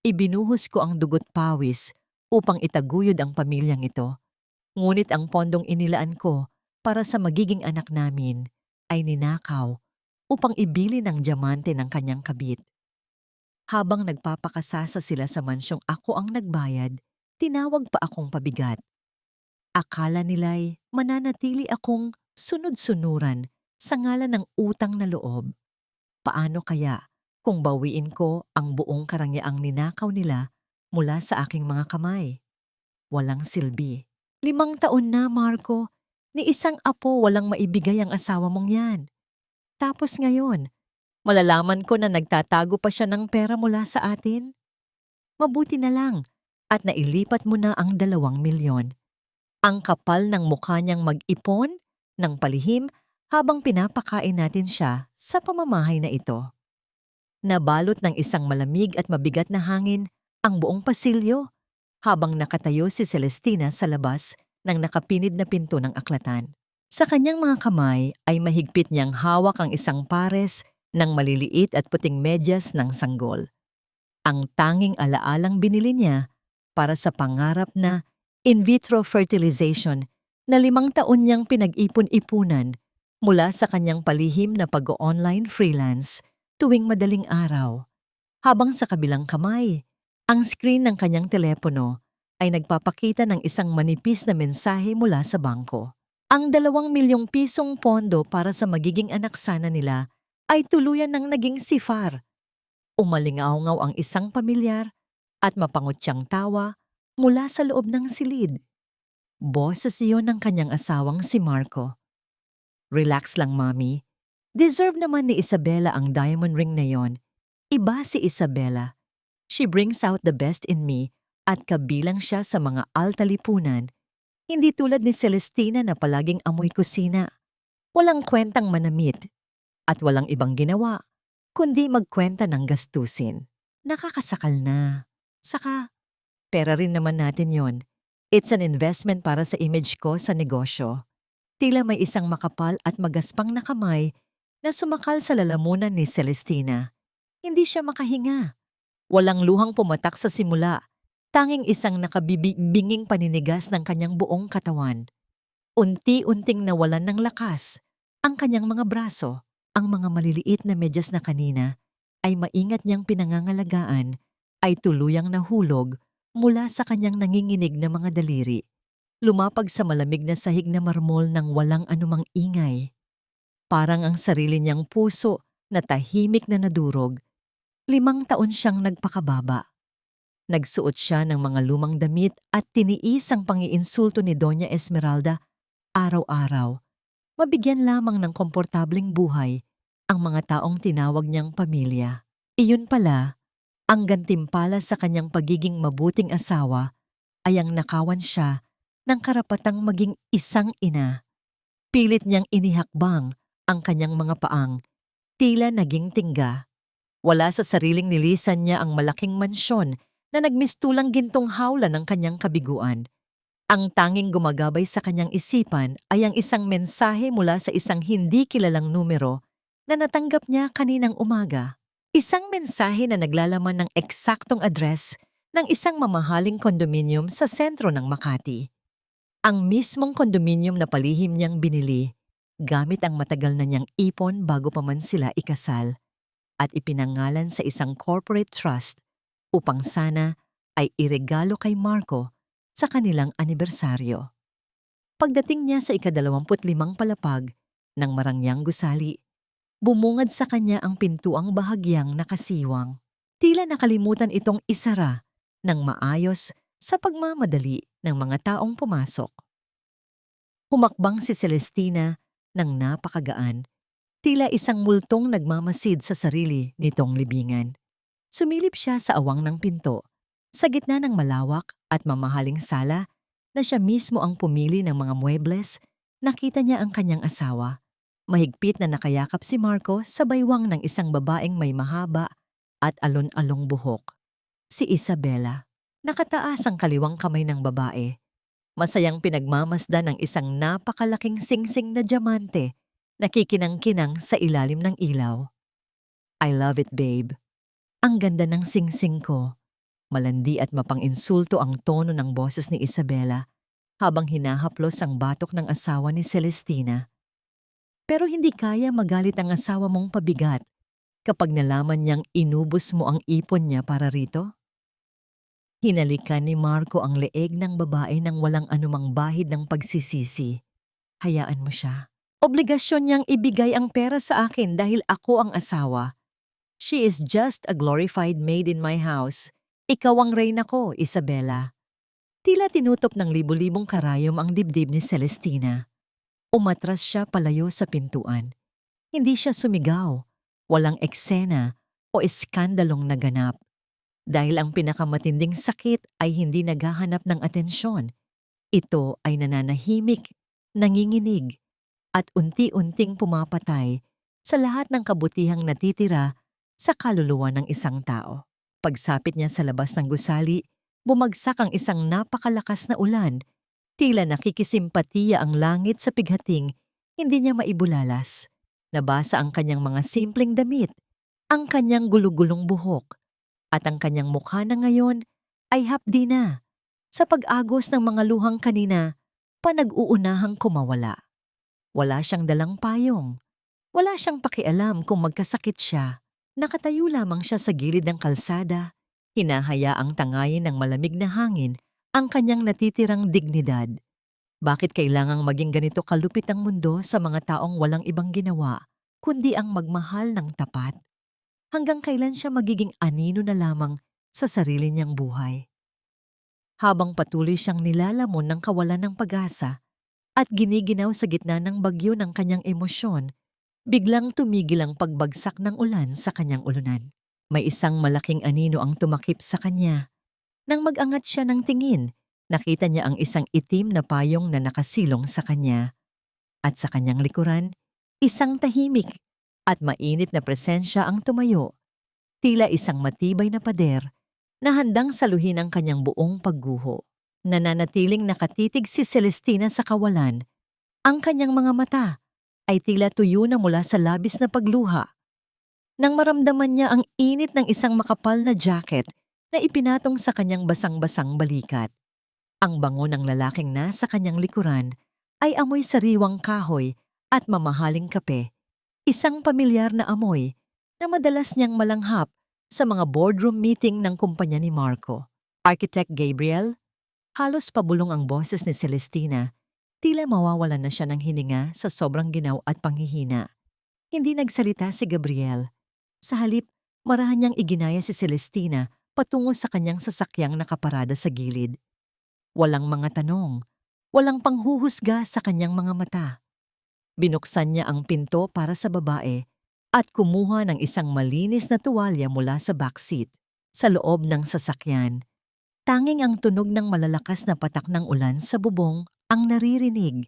Ibinuhos ko ang dugo't pawis upang itaguyod ang pamilyang ito. Ngunit ang pondong inilaan ko para sa magiging anak namin ay ninakaw upang ibili ng diamante ng kanyang kabit. Habang nagpapakasasa sila sa mansyong ako ang nagbayad, tinawag pa akong pabigat. Akala nila'y mananatili akong sunod-sunuran sa ngalan ng utang na loob. Paano kaya kung bawiin ko ang buong karangyang ninakaw nila mula sa aking mga kamay? Walang silbi. 5 taon na, Marco. Ni isang apo walang maibigay ang asawa mong yan. Tapos ngayon, malalaman ko na nagtatago pa siya ng pera mula sa atin? Mabuti na lang at nailipat mo na ang 2 milyon. Ang kapal ng mukha niyang mag-ipon ng palihim habang pinapakain natin siya sa pamamahay na ito. Nabalot ng isang malamig at mabigat na hangin ang buong pasilyo habang nakatayo si Celestina sa labas ng nakapinid na pinto ng aklatan. Sa kanyang mga kamay ay mahigpit niyang hawak ang isang pares ng maliliit at puting medyas ng sanggol. Ang tanging alaalang binili niya para sa pangarap na in vitro fertilization na 5 taon niyang pinag-ipon-ipunan mula sa kanyang palihim na pag-online freelance tuwing madaling araw. Habang sa kabilang kamay, ang screen ng kanyang telepono ay nagpapakita ng isang manipis na mensahe mula sa bangko. Ang 2 milyong pisong pondo para sa magiging anak sana nila ay tuluyan ng naging sifar. Umalingaw-ngaw ang isang pamilyar at mapangutyang tawa mula sa loob ng silid. Boses iyon ng kanyang asawang si Marco. Relax lang, Mommy. Deserve naman ni Isabella ang diamond ring na yon. Iba si Isabella. She brings out the best in me at kabilang siya sa mga altalipunan. Hindi tulad ni Celestina na palaging amoy kusina. Walang kwentang manamit at walang ibang ginawa kundi magkwenta ng gastusin. Nakakasakal na. Saka, pera rin naman natin yon. It's an investment para sa image ko sa negosyo. Tila may isang makapal at magaspang na kamay na sumakal sa lalamunan ni Celestina. Hindi siya makahinga. Walang luhang pumatak sa simula. Tanging isang nakabibinging paninigas ng kanyang buong katawan. Unti-unting nawalan ng lakas ang kanyang mga braso. Ang mga maliliit na medyas na kanina ay maingat niyang pinangangalagaan ay tuluyang nahulog mula sa kanyang nanginginig na mga daliri. Lumapag sa malamig na sahig na marmol ng walang anumang ingay. Parang ang sarili niyang puso na tahimik na nadurog. 5 taon siyang nagpakababa. Nagsuot siya ng mga lumang damit at tiniis ang pangiinsulto ni Doña Esmeralda araw-araw. Mabigyan lamang ng komportableng buhay ang mga taong tinawag niyang pamilya. Iyon pala, ang gantimpala sa kanyang pagiging mabuting asawa ay ang nakawan siya ng karapatang maging isang ina. Pilit niyang inihakbang ang kanyang mga paang, tila naging tingga. Wala sa sariling nilisan niya ang malaking mansyon na nagmistulang gintong hawla ng kanyang kabiguan. Ang tanging gumagabay sa kanyang isipan ay ang isang mensahe mula sa isang hindi kilalang numero na natanggap niya kaninang umaga. Isang mensahe na naglalaman ng eksaktong address ng isang mamahaling kondominium sa sentro ng Makati. Ang mismong kondominium na palihim niyang binili gamit ang matagal na niyang ipon bago pa man sila ikasal at ipinangalan sa isang corporate trust upang sana ay iregalo kay Marco sa kanilang anibersaryo. Pagdating niya sa ika-25 palapag ng marangyang gusali, bumungad sa kanya ang pintuang bahagyang nakasiwang. Tila nakalimutan itong isara ng maayos sa pagmamadali ng mga taong pumasok. Humakbang si Celestina ng napakagaan, tila isang multong nagmamasid sa sarili nitong libingan. Sumilip siya sa awang ng pinto, sa gitna ng malawak at mamahaling sala na siya mismo ang pumili ng mga muebles. Nakita niya ang kanyang asawa. Mahigpit na nakayakap si Marco sa baywang ng isang babaeng may mahaba at alon-along buhok. Si Isabella. Nakataas ang kaliwang kamay ng babae. Masayang pinagmamasdan ng isang napakalaking singsing na diamante na kikinang-kinang sa ilalim ng ilaw. I love it, babe. Ang ganda ng singsing ko. Malandi at mapang-insulto ang tono ng boses ni Isabela habang hinahaplos ang batok ng asawa ni Celestina. Pero hindi kaya magalit ang asawa mong pabigat kapag nalaman niyang inubos mo ang ipon niya para rito. Hinalikan ni Marco ang leeg ng babae nang walang anumang bahid ng pagsisisi. Hayaan mo siya. Obligasyon niyang ibigay ang pera sa akin dahil ako ang asawa. She is just a glorified maid in my house. Ikaw ang reyna ko, Isabela. Tila tinutup ng libu-libong karayom ang dibdib ni Celestina. Umatras siya palayo sa pintuan. Hindi siya sumigaw. Walang eksena o iskandalong naganap. Dahil ang pinakamatinding sakit ay hindi naghahanap ng atensyon. Ito ay nananahimik, nanginginig, at unti-unting pumapatay sa lahat ng kabutihang natitira sa kaluluwa ng isang tao. Pagsapit niya sa labas ng gusali, bumagsak ang isang napakalakas na ulan. Tila nakikisimpatiya ang langit sa pighating, hindi niya maibulalas. Nabasa ang kanyang mga simpleng damit, ang kanyang gulugulong buhok, at ang kanyang mukha na ngayon ay hapdi na. Sa pag-agos ng mga luhang kanina, panag-uunahang kumawala. Wala siyang dalang payong. Wala siyang pakialam kung magkasakit siya. Nakatayo lamang siya sa gilid ng kalsada, hinahayaang tangayin ng malamig na hangin ang kanyang natitirang dignidad. Bakit kailangang maging ganito kalupit ang mundo sa mga taong walang ibang ginawa, kundi ang magmahal ng tapat? Hanggang kailan siya magiging anino na lamang sa sarili niyang buhay? Habang patuloy siyang nilalamon ng kawalan ng pag-asa at giniginaw sa gitna ng bagyo ng kanyang emosyon, biglang tumigil ang pagbagsak ng ulan sa kanyang ulunan. May isang malaking anino ang tumakip sa kanya. Nang mag-angat siya ng tingin, nakita niya ang isang itim na payong na nakasilong sa kanya. At sa kanyang likuran, isang tahimik at mainit na presensya ang tumayo. Tila isang matibay na pader na handang saluhin ang kanyang buong pagguho. Nananatiling nakatitig si Celestina sa kawalan. Ang kanyang mga mata ay tila tuyo na mula sa labis na pagluha. Nang maramdaman niya ang init ng isang makapal na jacket na ipinatong sa kanyang basang-basang balikat. Ang bango ng lalaking nasa kanyang likuran ay amoy sariwang kahoy at mamahaling kape. Isang pamilyar na amoy na madalas niyang malanghap sa mga boardroom meeting ng kumpanya ni Marco. Architect Gabriel, halos pabulong ang boses ni Celestina. Tila mawawalan na siya ng hininga sa sobrang ginaw at panghihina. Hindi nagsalita si Gabriel. Sa halip, marahan niyang iginaya si Celestina patungo sa kanyang sasakyang nakaparada sa gilid. Walang mga tanong, walang panghuhusga sa kanyang mga mata. Binuksan niya ang pinto para sa babae at kumuha ng isang malinis na tuwalya mula sa backseat. Sa loob ng sasakyan, tanging ang tunog ng malalakas na patak ng ulan sa bubong ang naririnig,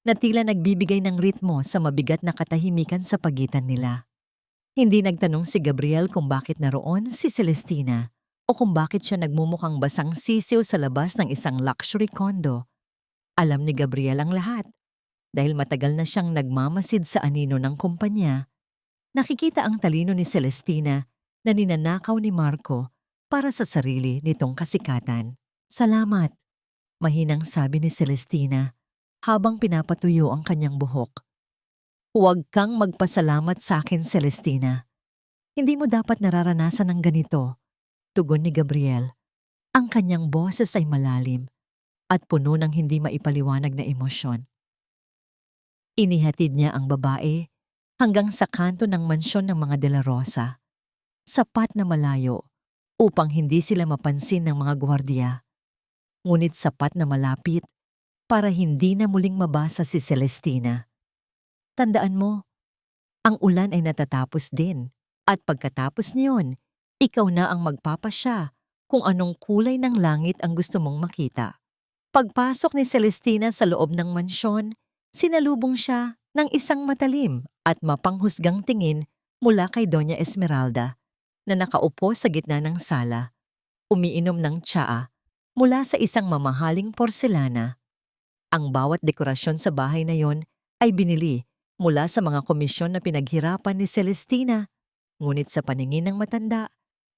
na tila nagbibigay ng ritmo sa mabigat na katahimikan sa pagitan nila. Hindi nagtanong si Gabriel kung bakit naroon si Celestina o kung bakit siya nagmumukhang basang sisiw sa labas ng isang luxury condo. Alam ni Gabriel ang lahat dahil matagal na siyang nagmamasid sa anino ng kumpanya. Nakikita ang talino ni Celestina na ninanakaw ni Marco para sa sarili nitong kasikatan. Salamat, mahinang sabi ni Celestina habang pinapatuyo ang kanyang buhok. Huwag kang magpasalamat sa akin, Celestina. Hindi mo dapat nararanasan ng ganito, tugon ni Gabriel. Ang kanyang boses ay malalim at puno ng hindi maipaliwanag na emosyon. Inihatid niya ang babae hanggang sa kanto ng mansyon ng mga De La Rosa, sapat na malayo upang hindi sila mapansin ng mga gwardiya, ngunit sapat na malapit para hindi na muling mabasa si Celestina. Tandaan mo, ang ulan ay natatapos din at pagkatapos niyon, ikaw na ang magpapasya kung anong kulay ng langit ang gusto mong makita. Pagpasok ni Celestina sa loob ng mansyon, sinalubong siya ng isang matalim at mapanghusgang tingin mula kay Doña Esmeralda na nakaupo sa gitna ng sala, umiinom ng tsaa mula sa isang mamahaling porselana. Ang bawat dekorasyon sa bahay na yon ay binili mula sa mga komisyon na pinaghirapan ni Celestina, ngunit sa paningin ng matanda,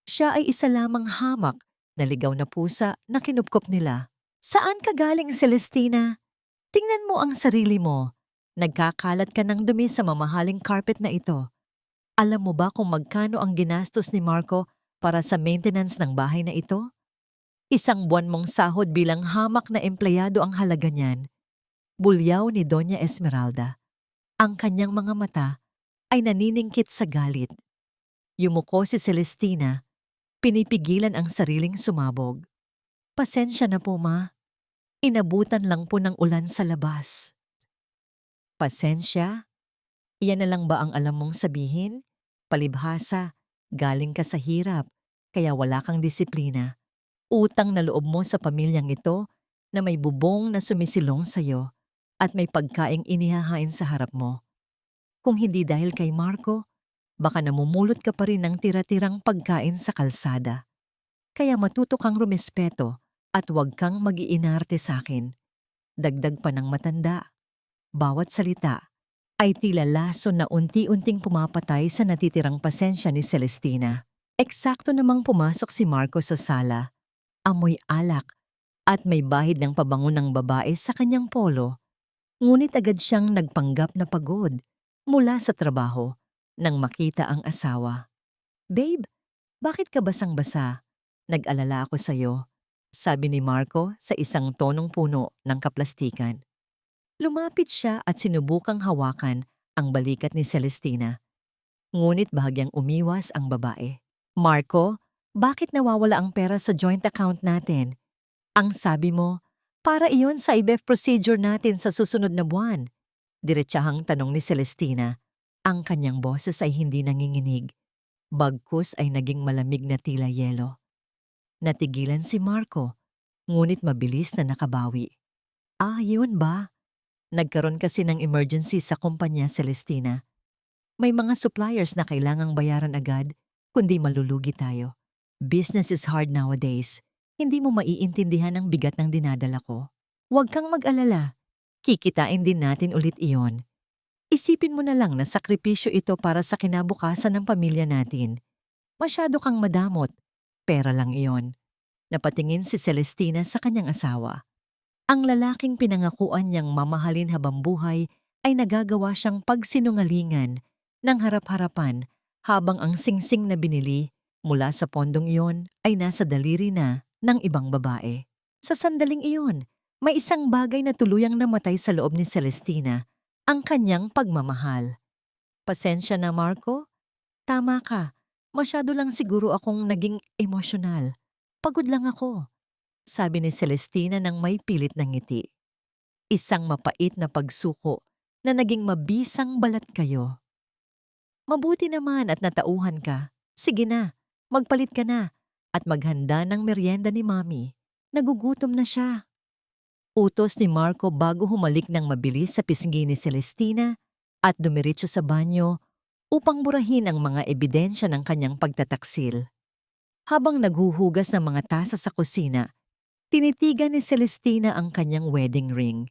siya ay isa lamang hamak na ligaw na pusa na kinupkop nila. Saan ka galing, Celestina? Tingnan mo ang sarili mo. Nagkakalat ka ng dumi sa mamahaling carpet na ito. Alam mo ba kung magkano ang ginastos ni Marco para sa maintenance ng bahay na ito? Isang buwan mong sahod bilang hamak na empleyado ang halaga niyan. Bulyaw ni Doña Esmeralda. Ang kanyang mga mata ay naniningkit sa galit. Yumuko si Celestina, pinipigilan ang sariling sumabog. Pasensya na po, ma. Inabutan lang po ng ulan sa labas. Pasensya? Iyan na lang ba ang alam mong sabihin? Palibhasa, galing ka sa hirap, kaya wala kang disiplina. Utang na loob mo sa pamilyang ito na may bubong na sumisilong sa'yo at may pagkaing inihahain sa harap mo. Kung hindi dahil kay Marco, baka namumulot ka pa rin ng tira-tirang pagkain sa kalsada. Kaya matuto kang rumespeto at huwag kang mag-iinarte sa akin. Dagdag pa ng matanda. Bawat salita ay tila laso na unti-unting pumapatay sa natitirang pasensya ni Celestina. Eksakto namang pumasok si Marco sa sala. Amoy alak at may bahid ng pabango ng babae sa kanyang polo. Ngunit agad siyang nagpanggap na pagod mula sa trabaho nang makita ang asawa. Babe, bakit ka basang-basa? Nag-alala ako sa'yo, sabi ni Marco sa isang tonong puno ng kaplastikan. Lumapit siya at sinubukang hawakan ang balikat ni Celestina. Ngunit bahagyang umiwas ang babae. Marco, bakit nawawala ang pera sa joint account natin? Ang sabi mo, para iyon sa IBEF procedure natin sa susunod na buwan. Diretsahang tanong ni Celestina. Ang kanyang boses ay hindi nanginginig. Bagkus ay naging malamig na tila yelo. Natigilan si Marco, ngunit mabilis na nakabawi. Ah, yun ba? Nagkaroon kasi ng emergency sa kumpanya, Celestina. May mga suppliers na kailangang bayaran agad, kundi malulugi tayo. Business is hard nowadays. Hindi mo maiintindihan ang bigat ng dinadala ko. Huwag kang mag-alala. Kikitain din natin ulit iyon. Isipin mo na lang na sakripisyo ito para sa kinabukasan ng pamilya natin. Masyado kang madamot. Pera lang iyon. Napatingin si Celestina sa kanyang asawa. Ang lalaking pinangakuan niyang mamahalin habang buhay ay nagagawa siyang pagsinungalingan ng harap-harapan habang ang singsing na binili mula sa pondong iyon ay nasa daliri na ng ibang babae. Sa sandaling iyon, may isang bagay na tuluyang namatay sa loob ni Celestina, ang kanyang pagmamahal. Pasensya na, Marco. Tama ka. Masyado lang siguro akong naging emosyonal. Pagod lang ako, sabi ni Celestina nang may pilit ng ngiti. Isang mapait na pagsuko na naging mabisang balat kayo. Mabuti naman at natauhan ka. Sige na, magpalit ka na at maghanda ng merienda ni Mami. Nagugutom na siya. Utos ni Marco bago humalik ng mabilis sa pisngi ni Celestina at dumiretso sa banyo upang burahin ang mga ebidensya ng kanyang pagtataksil. Habang naghuhugas ng mga tasa sa kusina, tinitigan ni Celestina ang kanyang wedding ring.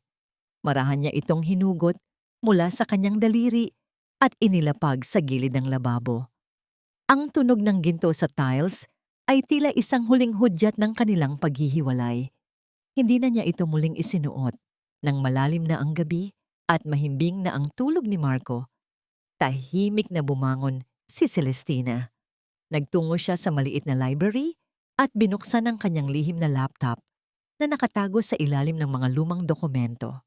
Marahan niya itong hinugot mula sa kanyang daliri at inilapag sa gilid ng lababo. Ang tunog ng ginto sa tiles ay tila isang huling hudyat ng kanilang paghihiwalay. Hindi na niya ito muling isinuot. Nang malalim na ang gabi at mahimbing na ang tulog ni Marco, tahimik na bumangon si Celestina. Nagtungo siya sa maliit na library at binuksan ang kanyang lihim na laptop na nakatago sa ilalim ng mga lumang dokumento.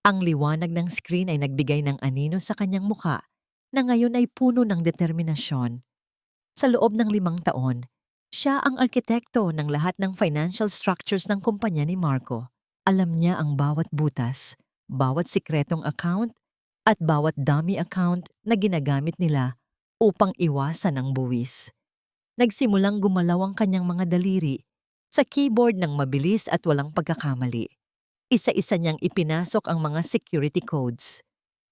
Ang liwanag ng screen ay nagbigay ng anino sa kanyang muka na ngayon ay puno ng determinasyon. Sa loob ng 5 taon, siya ang arkitekto ng lahat ng financial structures ng kumpanya ni Marco. Alam niya ang bawat butas, bawat sikretong account, at bawat dummy account na ginagamit nila upang iwasan ang buwis. Nagsimulang gumalaw ang kanyang mga daliri sa keyboard ng mabilis at walang pagkakamali. Isa-isa niyang ipinasok ang mga security codes.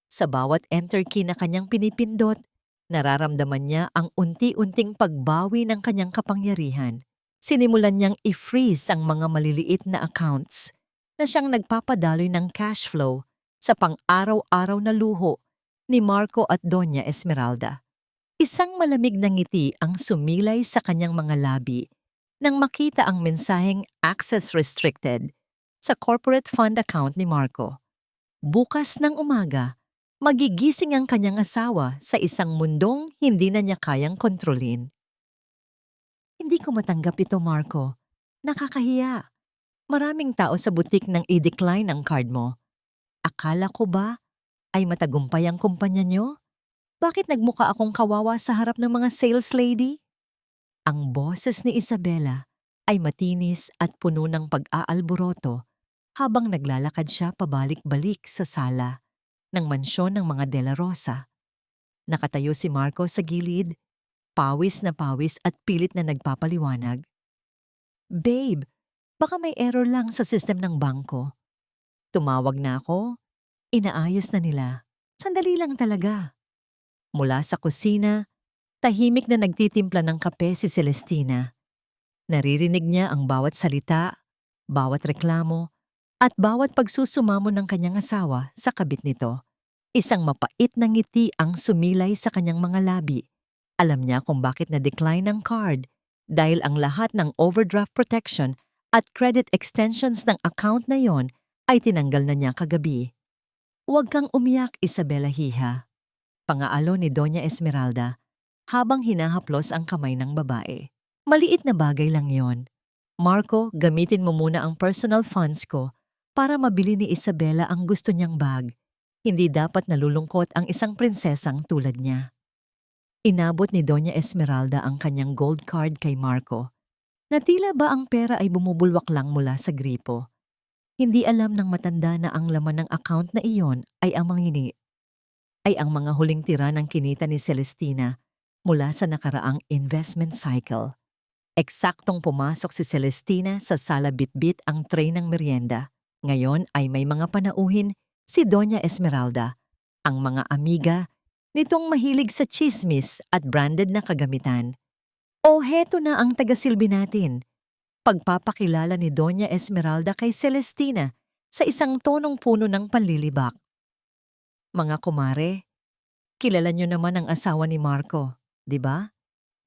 Sa bawat enter key na kanyang pinipindot, nararamdaman niya ang unti-unting pagbawi ng kanyang kapangyarihan. Sinimulan niyang i-freeze ang mga maliliit na accounts na siyang nagpapadaloy ng cash flow sa pang-araw-araw na luho ni Marco at Doña Esmeralda. Isang malamig na ngiti ang sumilay sa kanyang mga labi nang makita ang mensaheng access restricted sa corporate fund account ni Marco. Bukas ng umaga, magigising ang kanyang asawa sa isang mundong hindi na niya kayang kontrolin. Hindi ko matanggap ito, Marco. Nakakahiya. Maraming tao sa butik nang i-decline ang card mo. Akala ko ba ay matagumpay ang kumpanya nyo? Bakit nagmuka akong kawawa sa harap ng mga sales lady? Ang boses ni Isabela ay matinis at puno ng pag-aalboroto habang naglalakad siya pabalik-balik sa sala ng mansyon ng mga De La Rosa. Nakatayo si Marco sa gilid, pawis na pawis at pilit na nagpapaliwanag. Babe, baka may error lang sa system ng bangko. Tumawag na ako, inaayos na nila. Sandali lang talaga. Mula sa kusina, tahimik na nagtitimpla ng kape si Celestina. Naririnig niya ang bawat salita, bawat reklamo, at bawat pagsusumamo ng kanyang asawa sa kabit nito. Isang mapait na ngiti ang sumilay sa kanyang mga labi. Alam niya kung bakit na-decline ang card dahil ang lahat ng overdraft protection at credit extensions ng account na yon ay tinanggal na niya kagabi. Huwag kang umiyak, Isabela Hiha. Pangaalo ni Doña Esmeralda habang hinahaplos ang kamay ng babae. Maliit na bagay lang yon. Marco, gamitin mo muna ang personal funds ko para mabili ni Isabela ang gusto niyang bag. Hindi dapat nalulungkot ang isang prinsesang tulad niya. Inabot ni Doña Esmeralda ang kanyang gold card kay Marco. Na tila ba ang pera ay bumubulwak lang mula sa gripo. Hindi alam ng matanda na ang laman ng account na iyon ay ang mga huling tira ng kinita ni Celestina mula sa nakaraang investment cycle. Eksaktong pumasok si Celestina sa sala bitbit ang tray ng merienda. Ngayon ay may mga panauhin si Doña Esmeralda, ang mga amiga nitong mahilig sa chismis at branded na kagamitan. O heto na ang tagasilbi natin. Pagpapakilala ni Doña Esmeralda kay Celestina sa isang tonong puno ng panlilibak. Mga kumare, kilala niyo naman ang asawa ni Marco, di ba?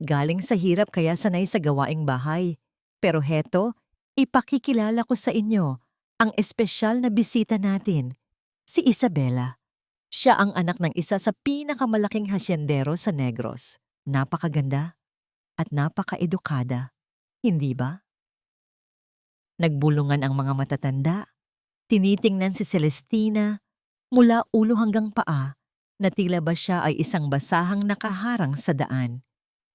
Galing sa hirap kaya sanay sa gawaing bahay. Pero heto, ipakikilala ko sa inyo ang espesyal na bisita natin, si Isabela. Siya ang anak ng isa sa pinakamalaking hasyendero sa Negros. Napakaganda at napaka-edukada, hindi ba? Nagbulungan ang mga matatanda, tinitingnan si Celestina mula ulo hanggang paa na tila ba siya ay isang basahang nakaharang sa daan.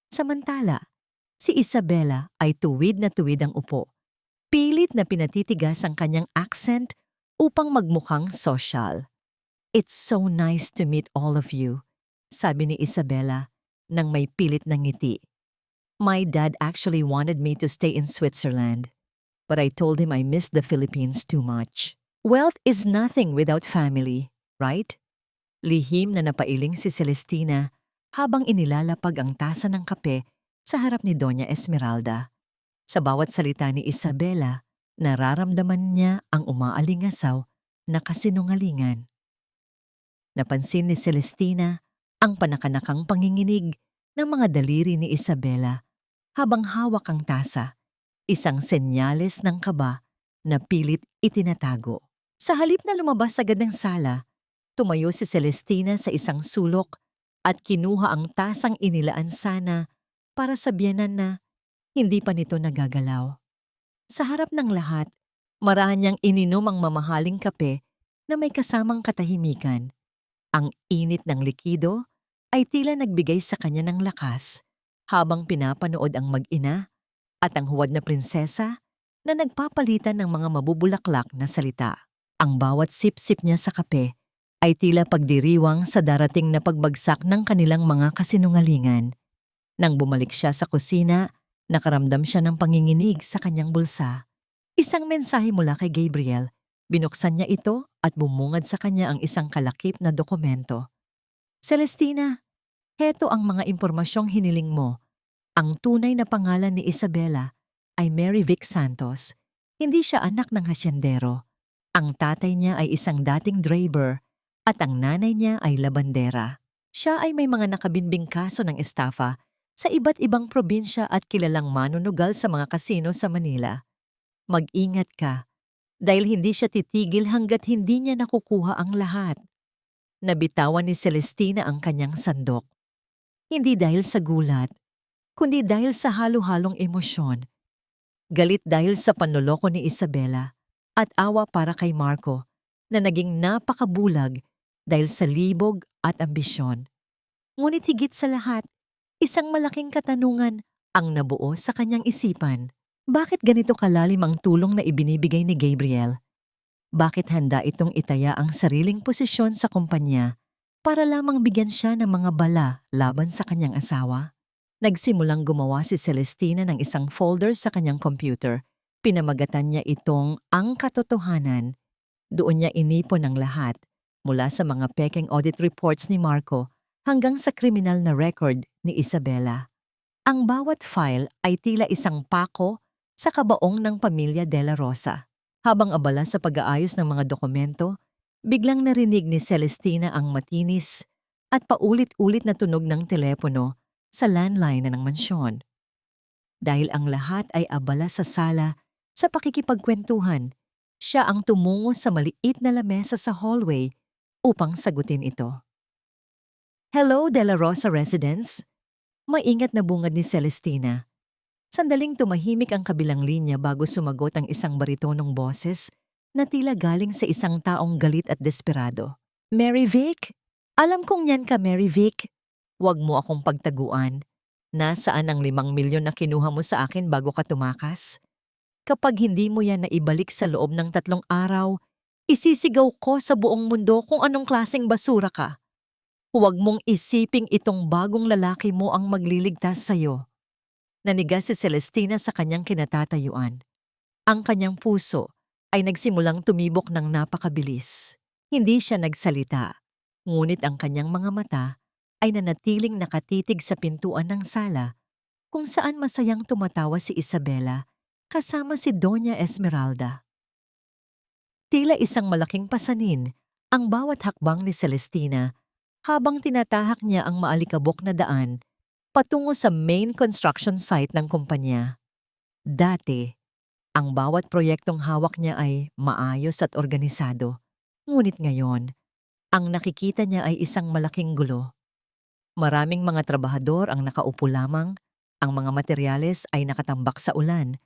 Samantala, si Isabela ay tuwid na tuwid ang upo. Pilit na pinatitigas ang kanyang accent upang magmukhang social. It's so nice to meet all of you, sabi ni Isabela nang may pilit na ngiti. My dad actually wanted me to stay in Switzerland, but I told him I missed the Philippines too much. Wealth is nothing without family, right? Lihim na napailing si Celestina habang inilalapag ang tasa ng kape sa harap ni Doña Esmeralda. Sa bawat salita ni Isabela, nararamdaman niya ang umaalingasaw na kasinungalingan. Napansin ni Celestina ang panakanakang panginginig ng mga daliri ni Isabela habang hawak ang tasa, isang senyales ng kaba na pilit itinatago. Sa halip na lumabas agad ng sala, tumayo si Celestina sa isang sulok at kinuha ang tasang inilaan sana para sa biyenan na hindi pa nito nagagalaw. Sa harap ng lahat, marahan niyang ininom ang mamahaling kape na may kasamang katahimikan. Ang init ng likido ay tila nagbigay sa kanya ng lakas habang pinapanood ang mag-ina at ang huwad na prinsesa na nagpapalitan ng mga mabubulaklak na salita. Ang bawat sip-sip niya sa kape ay tila pagdiriwang sa darating na pagbagsak ng kanilang mga kasinungalingan. Nang bumalik siya sa kusina, nakaramdam siya ng panginginig sa kanyang bulsa. Isang mensahe mula kay Gabriel. Binuksan niya ito at bumungad sa kanya ang isang kalakip na dokumento. Celestina, heto ang mga impormasyong hiniling mo. Ang tunay na pangalan ni Isabela ay Mary Vic Santos. Hindi siya anak ng hasyendero. Ang tatay niya ay isang dating driver at ang nanay niya ay labandera. Siya ay may mga nakabinbing kaso ng estafa sa iba't ibang probinsya at kilalang manunugal sa mga kasino sa Manila. Mag-ingat ka dahil hindi siya titigil hanggat hindi niya nakukuha ang lahat. Nabitawan ni Celestina ang kanyang sandok. Hindi dahil sa gulat, kundi dahil sa halo-halong emosyon. Galit dahil sa panloloko ni Isabela at awa para kay Marco na naging napakabulag dahil sa libog at ambisyon. Ngunit higit sa lahat, isang malaking katanungan ang nabuo sa kanyang isipan. Bakit ganito kalalim ang tulong na ibinibigay ni Gabriel? Bakit handa itong itaya ang sariling posisyon sa kumpanya para lamang bigyan siya ng mga bala laban sa kanyang asawa? Nagsimulang gumawa si Celestina ng isang folder sa kanyang computer. Pinamagatan niya itong Ang Katotohanan. Doon niya inipon ang lahat, mula sa mga pekeng audit reports ni Marco hanggang sa kriminal na record ni Isabela. Ang bawat file ay tila isang pako sa kabaong ng pamilya De La Rosa. Habang abala sa pag-aayos ng mga dokumento, biglang narinig ni Celestina ang matinis at paulit-ulit na tunog ng telepono sa landline na ng mansyon. Dahil ang lahat ay abala sa sala sa pakikipagkwentuhan, siya ang tumungo sa maliit na lamesa sa hallway upang sagutin ito. Hello, De La Rosa residents? Maingat na bungad ni Celestina. Sandaling tumahimik ang kabilang linya bago sumagot ang isang baritonong boses na tila galing sa isang taong galit at desperado. Mary Vic? Alam kong yan ka, Mary Vic. Huwag mo akong pagtaguan. Nasaan ang 5 milyon na kinuha mo sa akin bago ka tumakas? Kapag hindi mo yan naibalik sa loob ng 3 araw, isisigaw ko sa buong mundo kung anong klaseng basura ka. Huwag mong isiping itong bagong lalaki mo ang magliligtas sa'yo. Nanigas si Celestina sa kanyang kinatatayuan. Ang kanyang puso ay nagsimulang tumibok ng napakabilis. Hindi siya nagsalita, ngunit ang kanyang mga mata ay nanatiling nakatitig sa pintuan ng sala kung saan masayang tumatawa si Isabela kasama si Doña Esmeralda. Tila isang malaking pasanin ang bawat hakbang ni Celestina habang tinatahak niya ang maalikabok na daan patungo sa main construction site ng kumpanya. Dati, ang bawat proyektong hawak niya ay maayos at organisado. Ngunit ngayon, ang nakikita niya ay isang malaking gulo. Maraming mga trabahador ang nakaupo lamang, ang mga materyales ay nakatambak sa ulan,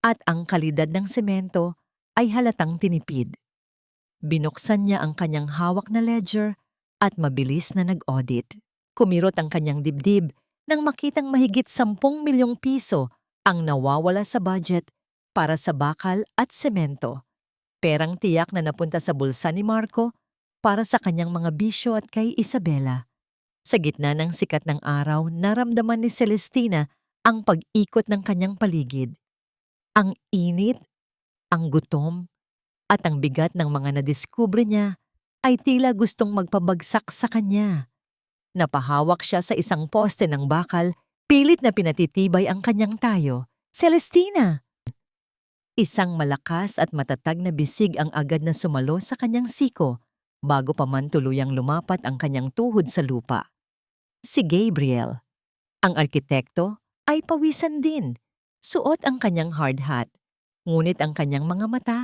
at ang kalidad ng semento ay halatang tinipid. Binuksan niya ang kanyang hawak na ledger at mabilis na nag-audit. Kumirot ang kanyang dibdib nang makitang mahigit 10 milyong piso ang nawawala sa budget para sa bakal at semento. Perang tiyak na napunta sa bulsa ni Marco para sa kanyang mga bisyo at kay Isabela. Sa gitna ng sikat ng araw, naramdaman ni Celestina ang pag-ikot ng kanyang paligid. Ang init, ang gutom, at ang bigat ng mga nadiskubre niya ay tila gustong magpabagsak sa kanya. Napahawak siya sa isang poste ng bakal, pilit na pinatitibay ang kanyang tayo. Celestina! Isang malakas at matatag na bisig ang agad na sumalo sa kanyang siko bago pa man tuluyang lumapat ang kanyang tuhod sa lupa. Si Gabriel, ang arkitekto, ay pawisan din. Suot ang kanyang hard hat, ngunit ang kanyang mga mata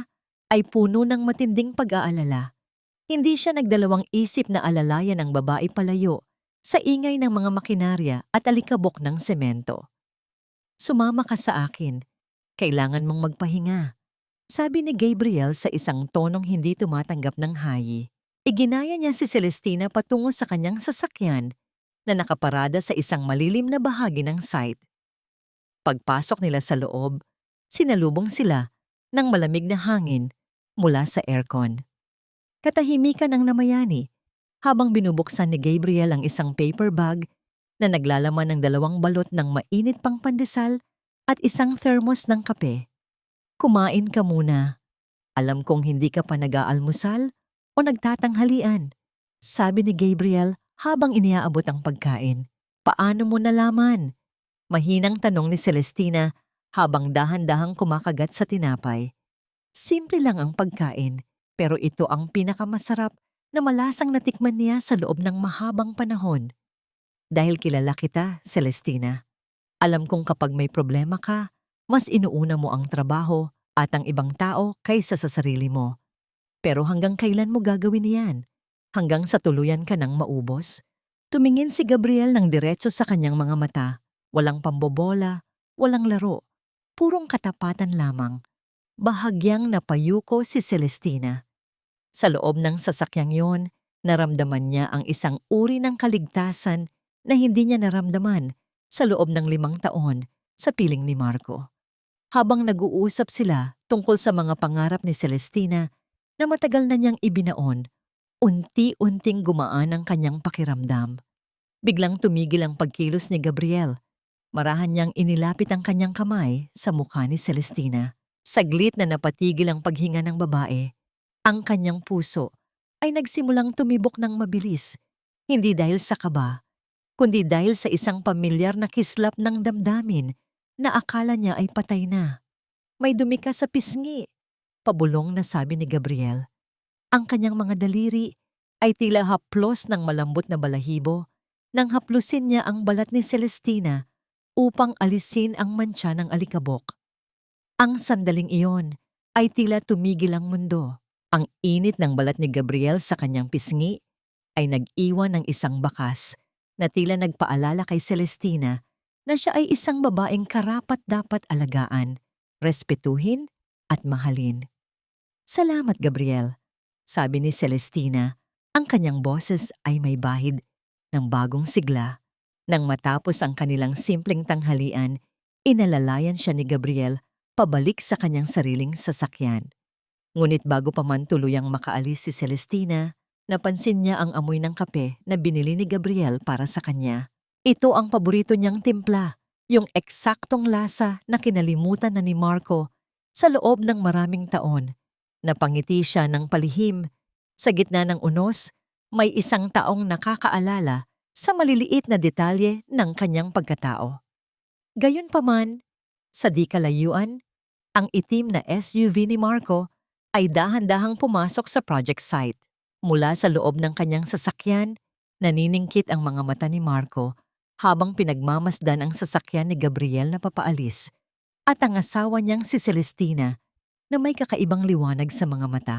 ay puno ng matinding pag-aalala. Hindi siya nagdalawang isip na alalayan ang babae palayo sa ingay ng mga makinarya at alikabok ng semento. Sumama ka sa akin. Kailangan mong magpahinga, sabi ni Gabriel sa isang tonong hindi tumatanggap ng hayi. Iginaya niya si Celestina patungo sa kanyang sasakyan na nakaparada sa isang malilim na bahagi ng site. Pagpasok nila sa loob, sinalubong sila ng malamig na hangin mula sa aircon. Katahimikan ang namayani habang binubuksan ni Gabriel ang isang paper bag na naglalaman ng 2 balot ng mainit pang pandesal at isang thermos ng kape. Kumain ka muna. Alam kong hindi ka pa nag-aalmusal o nagtatanghalian, sabi ni Gabriel habang iniaabot ang pagkain. Paano mo nalaman? Mahinang tanong ni Celestina habang dahan-dahang kumakagat sa tinapay. Simple lang ang pagkain, pero ito ang pinakamasarap na malasang natikman niya sa loob ng mahabang panahon. Dahil kilala kita, Celestina. Alam kong kapag may problema ka, mas inuuna mo ang trabaho at ang ibang tao kaysa sa sarili mo. Pero hanggang kailan mo gagawin yan? Hanggang sa tuluyan ka ng maubos? Tumingin si Gabriel ng diretso sa kanyang mga mata. Walang pambobola, walang laro. Purong katapatan lamang. Bahagyang napayuko si Celestina. Sa loob ng sasakyang yon, naramdaman niya ang isang uri ng kaligtasan na hindi niya naramdaman sa loob ng 5 taon sa piling ni Marco. Habang nag-uusap sila tungkol sa mga pangarap ni Celestina na matagal na niyang ibinaon, unti-unting gumaan ang kanyang pakiramdam. Biglang tumigil ang pagkilos ni Gabriel. Marahan niyang inilapit ang kanyang kamay sa mukha ni Celestina. Saglit na napatigil ang paghinga ng babae. Ang kanyang puso ay nagsimulang tumibok ng mabilis, hindi dahil sa kaba, kundi dahil sa isang pamilyar na kislap ng damdamin na akala niya ay patay na. May dumi ka sa pisngi, pabulong na sabi ni Gabriel. Ang kanyang mga daliri ay tila haplos ng malambot na balahibo nang haplusin niya ang balat ni Celestina upang alisin ang mantsa ng alikabok. Ang sandaling iyon ay tila tumigil ang mundo. Ang init ng balat ni Gabriel sa kanyang pisngi ay nag-iwan ng isang bakas na tila nagpaalala kay Celestina na siya ay isang babaeng karapat-dapat alagaan, respetuhin at mahalin. Salamat, Gabriel, sabi ni Celestina. Ang kanyang boses ay may bahid ng bagong sigla. Nang matapos ang kanilang simpleng tanghalian, inalalayan siya ni Gabriel pabalik sa kanyang sariling sasakyan. Ngunit bago pa man tuluyang makaalis si Celestina, napansin niya ang amoy ng kape na binili ni Gabriel para sa kanya. Ito ang paborito niyang timpla, yung eksaktong lasa na kinalimutan na ni Marco sa loob ng maraming taon. Napangiti siya ng palihim. Sa gitna ng unos, may isang taong nakakaalala sa maliliit na detalye ng kanyang pagkatao. Gayunpaman, sa di kalayuan, ang itim na SUV ni Marco ay dahan-dahang pumasok sa project site. Mula sa loob ng kanyang sasakyan, naniningkit ang mga mata ni Marco habang pinagmamasdan ang sasakyan ni Gabriel na papaalis at ang asawa niyang si Celestina na may kakaibang liwanag sa mga mata.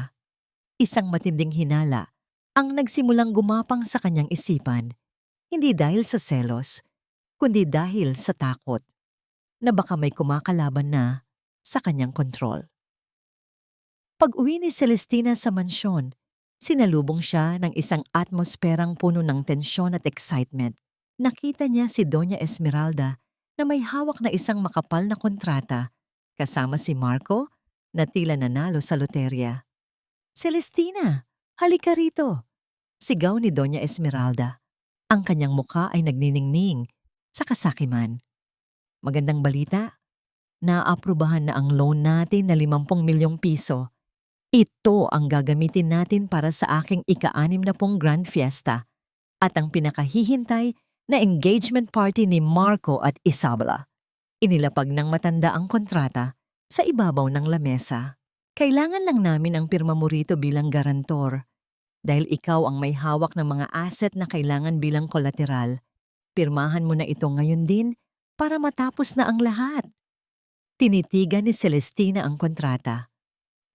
Isang matinding hinala ang nagsimulang gumapang sa kanyang isipan, hindi dahil sa selos, kundi dahil sa takot na baka may kumakalaban na sa kanyang kontrol. Pag-uwi ni Celestina sa mansyon, sinalubong siya ng isang atmosperang puno ng tensyon at excitement. Nakita niya si Doña Esmeralda na may hawak na isang makapal na kontrata kasama si Marco na tila nanalo sa loterya. Celestina, halika rito! Sigaw ni Doña Esmeralda. Ang kanyang mukha ay nagniningning sa kasakiman. Magandang balita, naaprubahan na ang loan natin na 50 milyong piso. Ito ang gagamitin natin para sa aking ika-60 Grand Fiesta at ang pinakahihintay na engagement party ni Marco at Isabela. Inilapag ng matanda ang kontrata sa ibabaw ng lamesa. Kailangan lang namin ang pirma mo rito bilang garantor. Dahil ikaw ang may hawak ng mga asset na kailangan bilang kolateral, pirmahan mo na ito ngayon din para matapos na ang lahat. Tinitigan ni Celestina ang kontrata.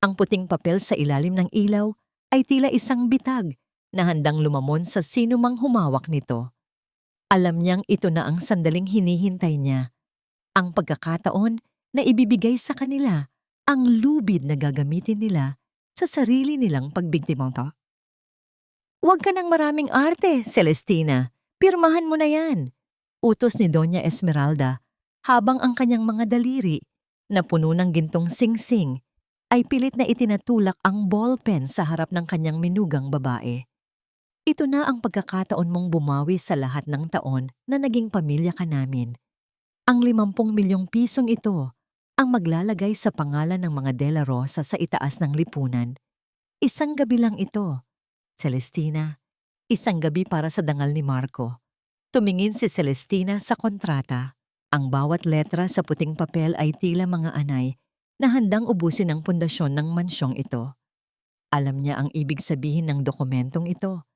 Ang puting papel sa ilalim ng ilaw ay tila isang bitag na handang lumamon sa sino mang humawak nito. Alam niyang ito na ang sandaling hinihintay niya. Ang pagkakataon na ibibigay sa kanila ang lubid na gagamitin nila sa sarili nilang pagbiktimong. Huwag ka ng maraming arte, Celestina. Pirmahan mo na yan. Utos ni Doña Esmeralda habang ang kanyang mga daliri na puno ng gintong singsing ay pilit na itinatulak ang ballpen sa harap ng kanyang minugang babae. Ito na ang pagkakataon mong bumawi sa lahat ng taon na naging pamilya ka namin. Ang 50 milyong pisong ito ang maglalagay sa pangalan ng mga De La Rosa sa itaas ng lipunan. Isang gabi lang ito, Celestina. Isang gabi para sa dangal ni Marco. Tumingin si Celestina sa kontrata. Ang bawat letra sa puting papel ay tila mga anay na handang ubusin ang pundasyon ng mansyong ito. Alam niya ang ibig sabihin ng dokumentong ito.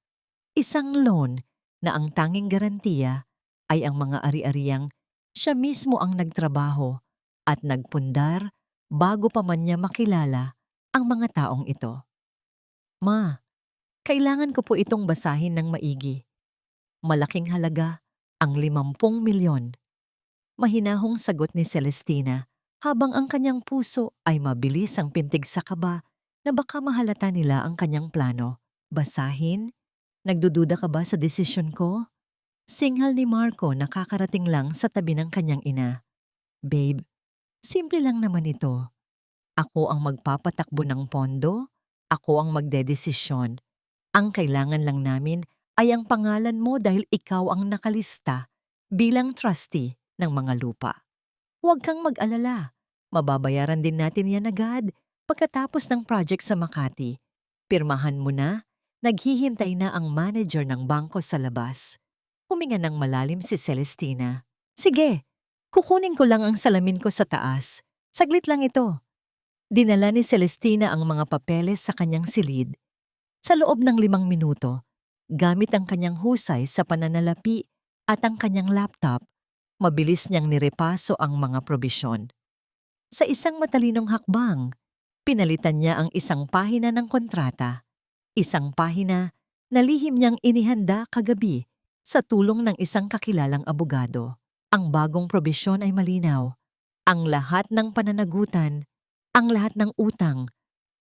Isang loan na ang tanging garantiya ay ang mga ari-ariang Siya mismo ang nagtrabaho at nagpundar bago pa man niya makilala ang mga taong ito. Ma, kailangan ko po itong basahin ng maigi. Malaking halaga ang 50 milyon. Mahinahong sagot ni Celestina habang ang kanyang puso ay mabilis ang pintig sa kaba na baka mahalata nila ang kanyang plano. Basahin? Nagdududa ka ba sa desisyon ko? Singhal ni Marco na kakarating lang sa tabi ng kanyang ina. Babe, simple lang naman ito. Ako ang magpapatakbo ng pondo, ako ang magdedesisyon. Ang kailangan lang namin ay ang pangalan mo dahil ikaw ang nakalista bilang trustee ng mga lupa. Huwag kang mag-alala. Mababayaran din natin yan agad pagkatapos ng project sa Makati. Pirmahan mo na, naghihintay na ang manager ng bangko sa labas. Huminga ng malalim si Celestina. Sige, kukunin ko lang ang salamin ko sa taas. Saglit lang ito. Dinala ni Celestina ang mga papeles sa kanyang silid. Sa loob ng 5 minuto, gamit ang kanyang husay sa pananalapi at ang kanyang laptop, mabilis niyang nirepaso ang mga probisyon. Sa isang matalinong hakbang, pinalitan niya ang isang pahina ng kontrata, isang pahina na lihim niyang inihanda kagabi sa tulong ng isang kakilalang abogado. Ang bagong probisyon ay malinaw. Ang lahat ng pananagutan, ang lahat ng utang,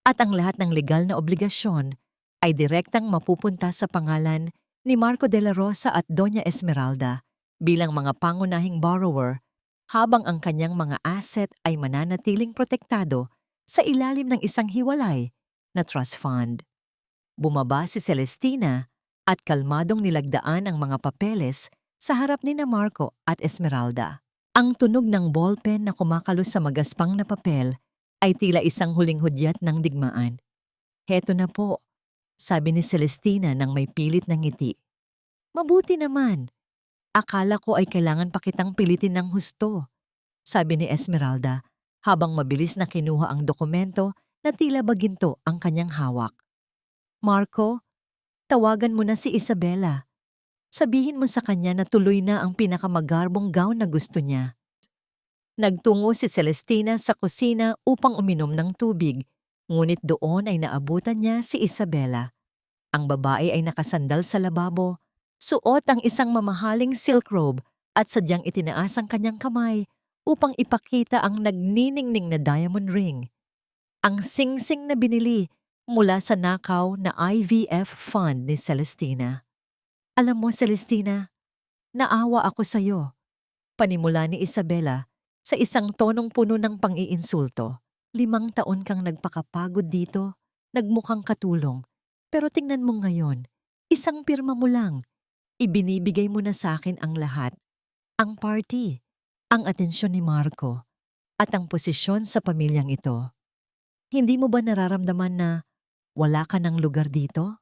at ang lahat ng legal na obligasyon ay direktang mapupunta sa pangalan ni Marco de la Rosa at Doña Esmeralda bilang mga pangunahing borrower habang ang kanyang mga asset ay mananatiling protektado sa ilalim ng isang hiwalay na trust fund. Bumaba si Celestina at kalmadong nilagdaan ang mga papeles sa harap ni na Marco at Esmeralda. Ang tunog ng ballpen na kumakalo sa magaspang na papel ay tila isang huling hudyat ng digmaan. Heto na po, sabi ni Celestina nang may pilit na ngiti. Mabuti naman. Akala ko ay kailangan pa kitang pilitin ng husto, sabi ni Esmeralda habang mabilis na kinuha ang dokumento na tila baginto ang kanyang hawak. Marco, tawagan mo na si Isabela. Sabihin mo sa kanya na tuloy na ang pinakamagarbong gown na gusto niya. Nagtungo si Celestina sa kusina upang uminom ng tubig, ngunit doon ay naabutan niya si Isabela. Ang babae ay nakasandal sa lababo, suot ang isang mamahaling silk robe at sadyang itinaas ang kanyang kamay upang ipakita ang nagniningning na diamond ring. Ang singsing na binili mula sa nakaw na IVF fund ni Celestina. Alam mo, Celestina, naawa ako sa iyo, panimula ni Isabela sa isang tonong puno ng pang-iinsulto. 5 taon kang nagpakapagod dito, nagmukhang katulong. Pero tingnan mo ngayon, isang pirma mo lang. Ibinibigay mo na sa akin ang lahat. Ang party, ang atensyon ni Marco, at ang posisyon sa pamilyang ito. Hindi mo ba nararamdaman na wala ka ng lugar dito?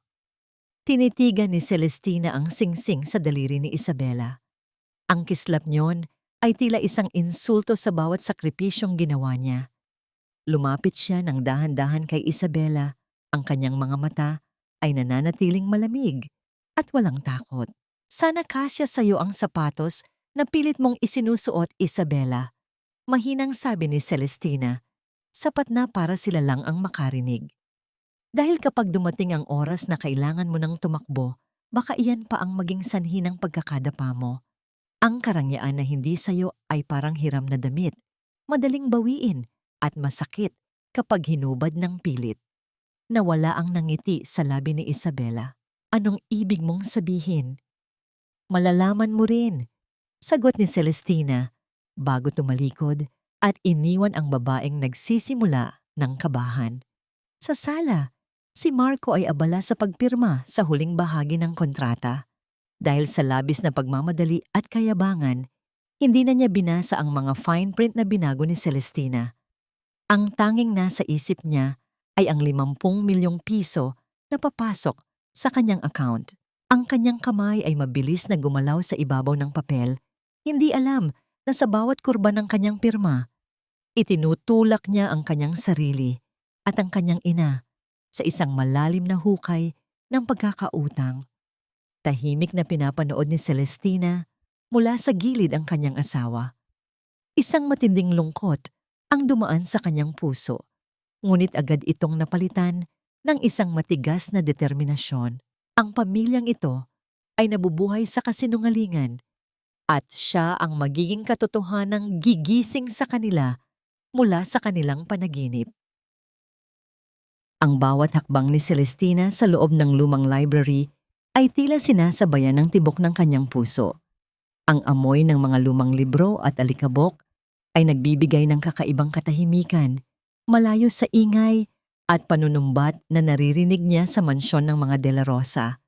Tinitigan ni Celestina ang singsing sa daliri ni Isabela. Ang kislap niyon ay tila isang insulto sa bawat sakripisyong ginawa niya. Lumapit siya ng dahan-dahan kay Isabela, ang kanyang mga mata ay nananatiling malamig at walang takot. Sana kasya sa'yo ang sapatos na pilit mong isinusuot, Isabela. Mahinang sabi ni Celestina, sapat na para sila lang ang makarinig. Dahil kapag dumating ang oras na kailangan mo nang tumakbo, baka iyan pa ang maging sanhi ng pagkakadapa mo. Ang karangyaan na hindi sa'yo ay parang hiram na damit, madaling bawiin at masakit kapag hinubad ng pilit. Nawala ang nangiti sa labi ni Isabela. Anong ibig mong sabihin? Malalaman mo rin, sagot ni Celestina bago tumalikod at iniwan ang babaeng nagsisimula ng kabahan. Sa sala, si Marco ay abala sa pagpirma sa huling bahagi ng kontrata. Dahil sa labis na pagmamadali at kayabangan, hindi na niya binasa ang mga fine print na binago ni Celestina. Ang tanging nasa isip niya ay ang 50 milyong piso na papasok sa kanyang account. Ang kanyang kamay ay mabilis na gumalaw sa ibabaw ng papel. Hindi alam na sa bawat kurba ng kanyang pirma, itinutulak niya ang kanyang sarili at ang kanyang ina sa isang malalim na hukay ng pagkakautang. Tahimik na pinapanood ni Celestina mula sa gilid ang kanyang asawa. Isang matinding lungkot ang dumaan sa kanyang puso, ngunit agad itong napalitan ng isang matigas na determinasyon. Ang pamilyang ito ay nabubuhay sa kasinungalingan at siya ang magiging katotohanang gigising sa kanila mula sa kanilang panaginip. Ang bawat hakbang ni Celestina sa loob ng lumang library ay tila sinasabayan ng tibok ng kanyang puso. Ang amoy ng mga lumang libro at alikabok ay nagbibigay ng kakaibang katahimikan, malayo sa ingay at panunumbat na naririnig niya sa mansyon ng mga De La Rosa.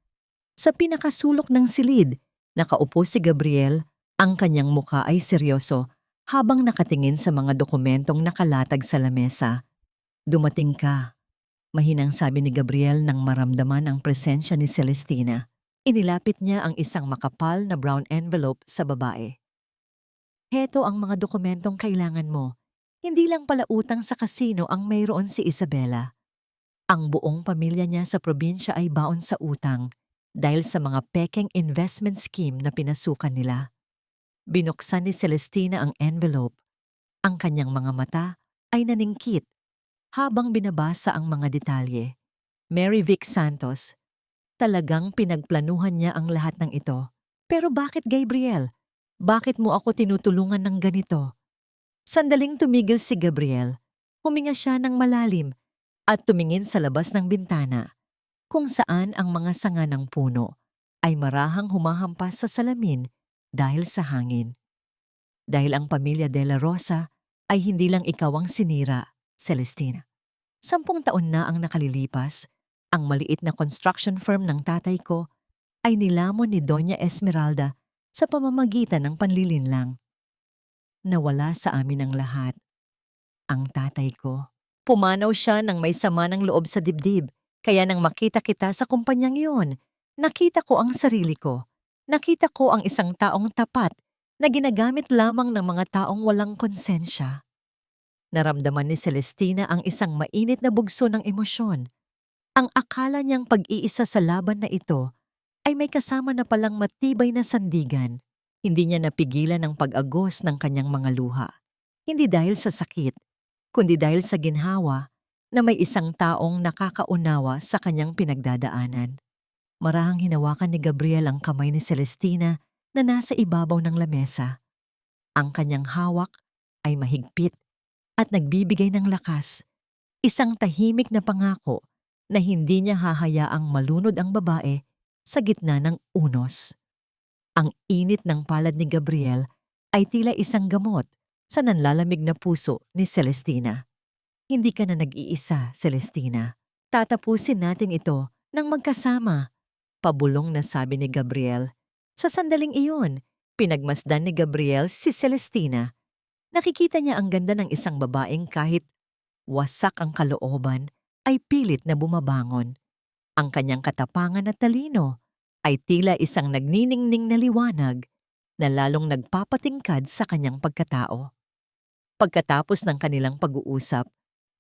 Sa pinakasulok ng silid, nakaupo si Gabriel, ang kanyang muka ay seryoso habang nakatingin sa mga dokumentong nakalatag sa lamesa. "Dumating ka," mahinang sabi ni Gabriel nang maramdaman ang presensya ni Celestina. Inilapit niya ang isang makapal na brown envelope sa babae. "Heto ang mga dokumentong kailangan mo. Hindi lang pala utang sa kasino ang mayroon si Isabela. Ang buong pamilya niya sa probinsya ay baon sa utang dahil sa mga pekeng investment scheme na pinasukan nila." Binuksan ni Celestina ang envelope. Ang kanyang mga mata ay naningkit habang binabasa ang mga detalye. Mary Vic Santos, talagang pinagplanuhan niya ang lahat ng ito. "Pero bakit, Gabriel? Bakit mo ako tinutulungan ng ganito?" Sandaling tumigil si Gabriel. Huminga siya ng malalim at tumingin sa labas ng bintana, kung saan ang mga sanga ng puno ay marahang humahampas sa salamin dahil sa hangin. Dahil ang pamilya De La Rosa ay hindi lang ikaw ang sinira, Celestina. 10 taon na ang nakalilipas, ang maliit na construction firm ng tatay ko ay nilamon ni Doña Esmeralda sa pamamagitan ng panlilinlang. Nawala sa amin ang lahat. Ang tatay ko. Pumanaw siya ng may sama ng loob sa dibdib, kaya nang makita kita sa kumpanyang iyon, nakita ko ang sarili ko. Nakita ko ang isang taong tapat na ginagamit lamang ng mga taong walang konsensya. Naramdaman ni Celestina ang isang mainit na bugso ng emosyon. Ang akala niyang pag-iisa sa laban na ito ay may kasama na palang matibay na sandigan. Hindi niya napigilan ang pag-agos ng kanyang mga luha. Hindi dahil sa sakit, kundi dahil sa ginhawa na may isang taong nakakaunawa sa kanyang pinagdadaanan. Marahang hinawakan ni Gabriel ang kamay ni Celestina na nasa ibabaw ng lamesa. Ang kanyang hawak ay mahigpit at nagbibigay ng lakas, isang tahimik na pangako na hindi niya hahayaang malunod ang babae sa gitna ng unos. Ang init ng palad ni Gabriel ay tila isang gamot sa nanlalamig na puso ni Celestina. "Hindi ka na nag-iisa, Celestina. Tatapusin natin ito ng magkasama," pabulong na sabi ni Gabriel. Sa sandaling iyon, pinagmasdan ni Gabriel si Celestina. Nakikita niya ang ganda ng isang babaeng kahit wasak ang kalooban ay pilit na bumabangon. Ang kanyang katapangan at talino ay tila isang nagniningning na liwanag na lalong nagpapatingkad sa kanyang pagkatao. Pagkatapos ng kanilang pag-uusap,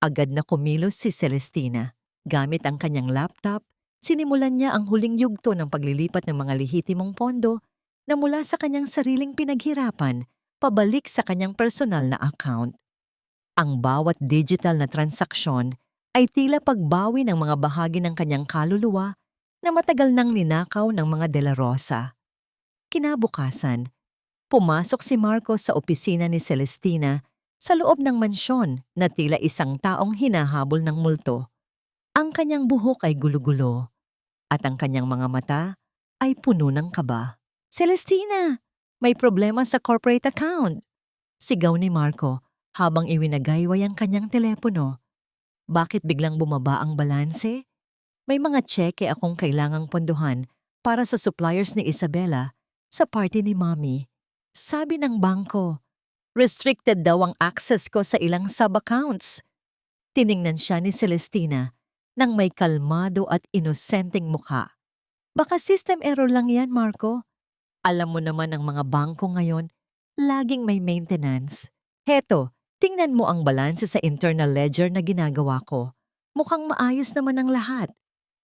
agad na kumilos si Celestina. Gamit ang kanyang laptop, sinimulan niya ang huling yugto ng paglilipat ng mga lehitimong pondo na mula sa kanyang sariling pinaghirapan pabalik sa kanyang personal na account. Ang bawat digital na transaksyon ay tila pagbawi ng mga bahagi ng kanyang kaluluwa na matagal nang ninakaw ng mga De La Rosa. Kinabukasan, pumasok si Marcos sa opisina ni Celestina sa loob ng mansyon na tila isang taong hinahabol ng multo. Ang kanyang buhok ay gulo-gulo at ang kanyang mga mata ay puno ng kaba. "Celestina, may problema sa corporate account," sigaw ni Marco habang iwinagayway ang kanyang telepono. "Bakit biglang bumaba ang balanse? May mga tseke akong kailangang pondohan para sa suppliers ni Isabela sa party ni Mommy. Sabi ng bangko, restricted daw ang access ko sa ilang sub-accounts." Tiningnan siya ni Celestina nang may kalmado at inosenteng mukha. "Baka system error lang yan, Marco. Alam mo naman ang mga bangko ngayon, laging may maintenance. Heto, tingnan mo ang balanse sa internal ledger na ginagawa ko. Mukhang maayos naman ang lahat."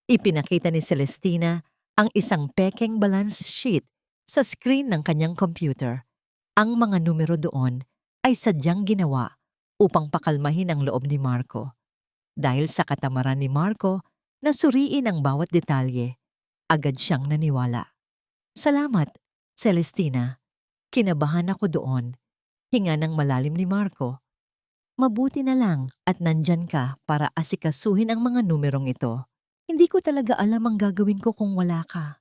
Ipinakita ni Celestina ang isang pekeng balance sheet sa screen ng kanyang computer. Ang mga numero doon ay sadyang ginawa upang pakalmahin ang loob ni Marco. Dahil sa katamaran ni Marco na suriin ang bawat detalye, agad siyang naniwala. Salamat, Celestina. Kinabahan ako doon. Hinga ng malalim ni Marco. Mabuti na lang at nandyan ka para asikasuhin ang mga numerong ito. Hindi ko talaga alam ang gagawin ko kung wala ka.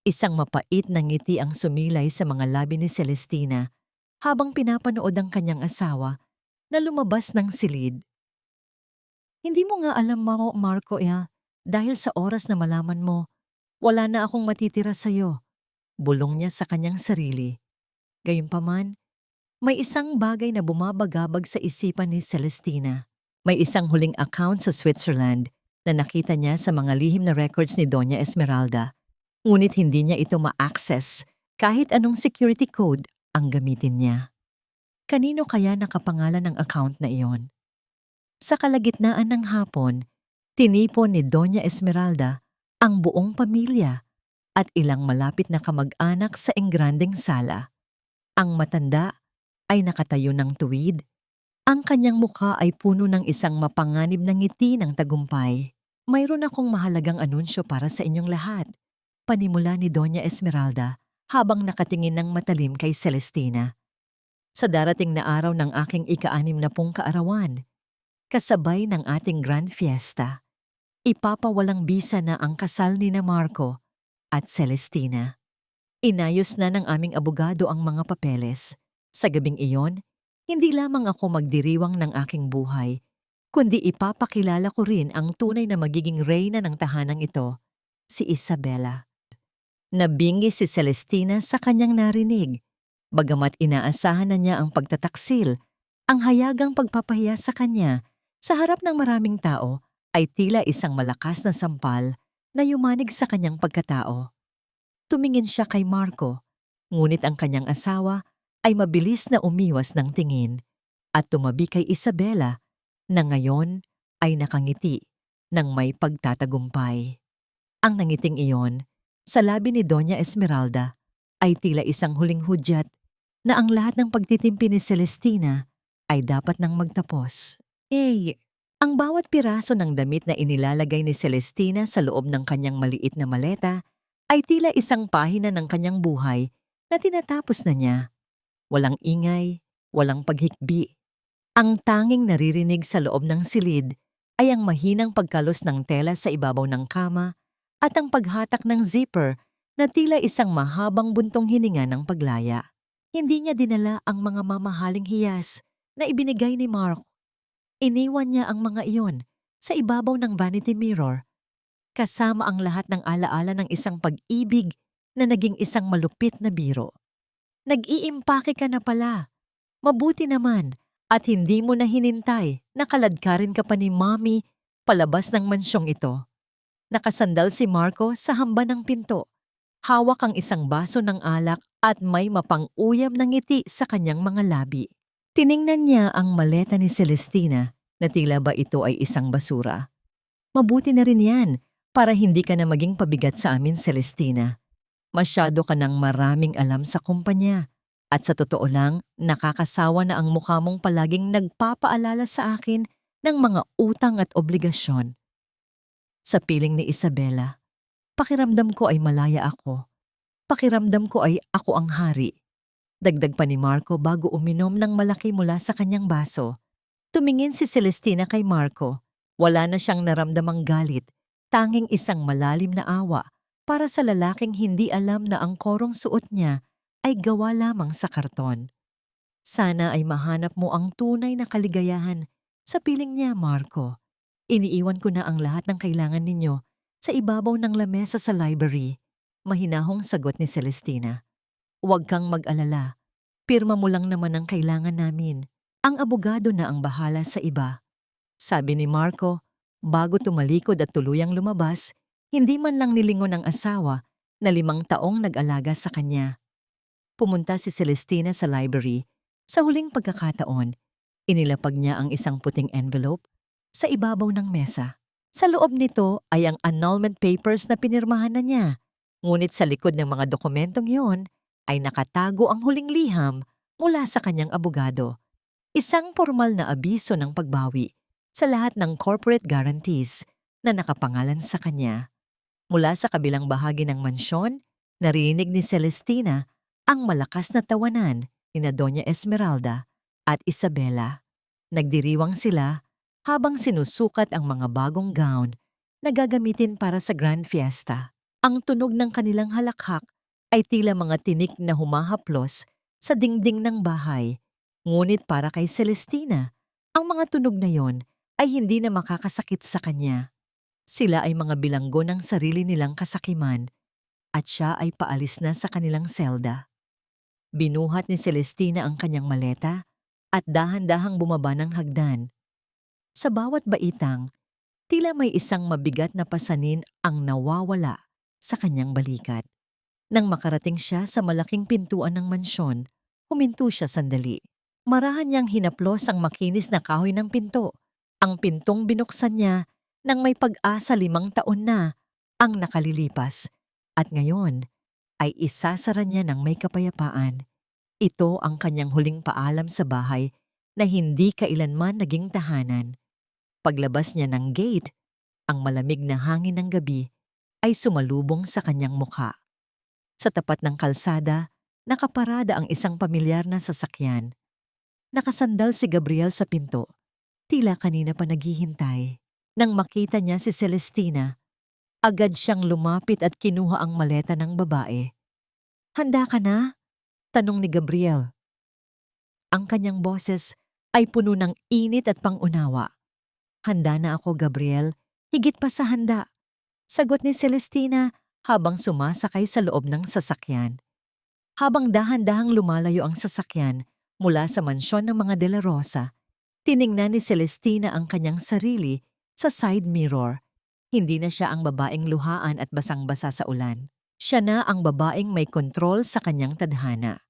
Isang mapait na ngiti ang sumilay sa mga labi ni Celestina habang pinapanood ang kanyang asawa na lumabas ng silid. Hindi mo nga alam mo, Marco, dahil sa oras na malaman mo, wala na akong matitira sa'yo. Bulong niya sa kanyang sarili. Gayunpaman, may isang bagay na bumabagabag sa isipan ni Celestina. May isang huling account sa Switzerland na nakita niya sa mga lihim na records ni Doña Esmeralda. Ngunit hindi niya ito ma-access kahit anong security code ang gamitin niya. Kanino kaya nakapangalan ang account na iyon? Sa kalagitnaan ng hapon, tinipon ni Doña Esmeralda ang buong pamilya at ilang malapit na kamag-anak sa engrandeng sala. Ang matanda ay nakatayo ng tuwid. Ang kanyang mukha ay puno ng isang mapanganib na ngiti ng tagumpay. Mayroon akong mahalagang anunsyo para sa inyong lahat. Panimula ni Doña Esmeralda habang nakatingin ng matalim kay Celestina. Sa darating na araw ng aking ika-60 kaarawan, kasabay ng ating grand fiesta, ipapawalang bisa na ang kasal ni na Marco at Celestina. Inayos na ng aming abogado ang mga papeles. Sa gabing iyon, hindi lamang ako magdiriwang ng aking buhay, kundi ipapakilala ko rin ang tunay na magiging reyna ng tahanang ito, si Isabela. Nabingi si Celestina sa kanyang narinig. Bagamat inaasahan na niya ang pagtataksil, ang hayagang pagpapahiya sa kanya sa harap ng maraming tao ay tila isang malakas na sampal na yumanig sa kanyang pagkatao. Tumingin siya kay Marco, ngunit ang kanyang asawa ay mabilis na umiwas ng tingin at tumabi kay Isabela na ngayon ay nakangiti ng may pagtatagumpay. Ang nangiting iyon, sa labi ni Doña Esmeralda, ay tila isang huling hudyat na ang lahat ng pagtitimpi ni Celestina ay dapat nang magtapos. Ang bawat piraso ng damit na inilalagay ni Celestina sa loob ng kanyang maliit na maleta ay tila isang pahina ng kanyang buhay na tinatapos na niya. Walang ingay, walang paghikbi. Ang tanging naririnig sa loob ng silid ay ang mahinang pagkalos ng tela sa ibabaw ng kama at ang paghatak ng zipper na tila isang mahabang buntong hininga ng paglaya. Hindi niya dinala ang mga mamahaling hiyas na ibinigay ni Mark. Iniwan niya ang mga iyon sa ibabaw ng vanity mirror, kasama ang lahat ng alaala ng isang pag-ibig na naging isang malupit na biro. Nag-iimpake ka na pala. Mabuti naman at hindi mo na hinintay na kaladkarin ka pa ni Mommy palabas ng mansyong ito. Nakasandal si Marco sa hamba ng pinto. Hawak ang isang baso ng alak at may mapang-uyam na ngiti sa kanyang mga labi. Tiningnan niya ang maleta ni Celestina na tila ba ito ay isang basura. Mabuti na rin yan para hindi ka na maging pabigat sa amin, Celestina. Masyado ka nang maraming alam sa kumpanya at sa totoo lang nakakasawa na ang mukha mong palaging nagpapaalala sa akin ng mga utang at obligasyon. Sa piling ni Isabela, pakiramdam ko ay malaya ako. Pakiramdam ko ay ako ang hari. Dagdag pa ni Marco bago uminom ng malaki mula sa kanyang baso. Tumingin si Celestina kay Marco. Wala na siyang naramdamang galit, tanging isang malalim na awa para sa lalaking hindi alam na ang korong suot niya ay gawa lamang sa karton. Sana ay mahanap mo ang tunay na kaligayahan sa piling niya, Marco. Iniiwan ko na ang lahat ng kailangan ninyo sa ibabaw ng lamesa sa library. Mahinahong sagot ni Celestina. Huwag kang mag-alala. Pirma mo lang naman ang kailangan namin. Ang abogado na ang bahala sa iba. Sabi ni Marco, bago tumalikod at tuluyang lumabas, hindi man lang nilingon ang asawa na 5 taong nag-alaga sa kanya. Pumunta si Celestina sa library. Sa huling pagkakataon, inilapag niya ang isang puting envelope sa ibabaw ng mesa. Sa loob nito ay ang annulment papers na pinirmahan na niya. Ngunit sa likod ng mga dokumentong yon ay nakatago ang huling liham mula sa kanyang abogado. Isang formal na abiso ng pagbawi sa lahat ng corporate guarantees na nakapangalan sa kanya. Mula sa kabilang bahagi ng mansyon, narinig ni Celestina ang malakas na tawanan ni Doña Esmeralda at Isabela. Nagdiriwang sila habang sinusukat ang mga bagong gown na gagamitin para sa grand fiesta. Ang tunog ng kanilang halakhak ay tila mga tinik na humahaplos sa dingding ng bahay. Ngunit para kay Celestina, ang mga tunog na yon ay hindi na makakasakit sa kanya. Sila ay mga bilanggo ng sarili nilang kasakiman at siya ay paalis na sa kanilang selda. Binuhat ni Celestina ang kanyang maleta at dahan-dahang bumaba ng hagdan. Sa bawat baitang, tila may isang mabigat na pasanin ang nawawala sa kanyang balikat. Nang makarating siya sa malaking pintuan ng mansyon, huminto siya sandali. Marahan niyang hinaplos ang makinis na kahoy ng pinto. Ang pintong binuksan niya nang may pag-asa 5 taon na ang nakalilipas. At ngayon ay isasara niya ng may kapayapaan. Ito ang kanyang huling paalam sa bahay na hindi kailanman naging tahanan. Paglabas niya ng gate, ang malamig na hangin ng gabi ay sumalubong sa kanyang mukha. Sa tapat ng kalsada, nakaparada ang isang pamilyar na sasakyan. Nakasandal si Gabriel sa pinto. Tila kanina pa naghihintay. Nang makita niya si Celestina, agad siyang lumapit at kinuha ang maleta ng babae. "Handa ka na?" tanong ni Gabriel. Ang kanyang boses ay puno ng init at pangunawa. "Handa na ako, Gabriel. Higit pa sa handa," sagot ni Celestina habang sumasakay sa loob ng sasakyan. Habang dahan-dahang lumalayo ang sasakyan mula sa mansyon ng mga De La Rosa, tiningnan ni Celestina ang kanyang sarili sa side mirror. Hindi na siya ang babaeng luhaan at basang-basa sa ulan. Siya na ang babaeng may kontrol sa kanyang tadhana.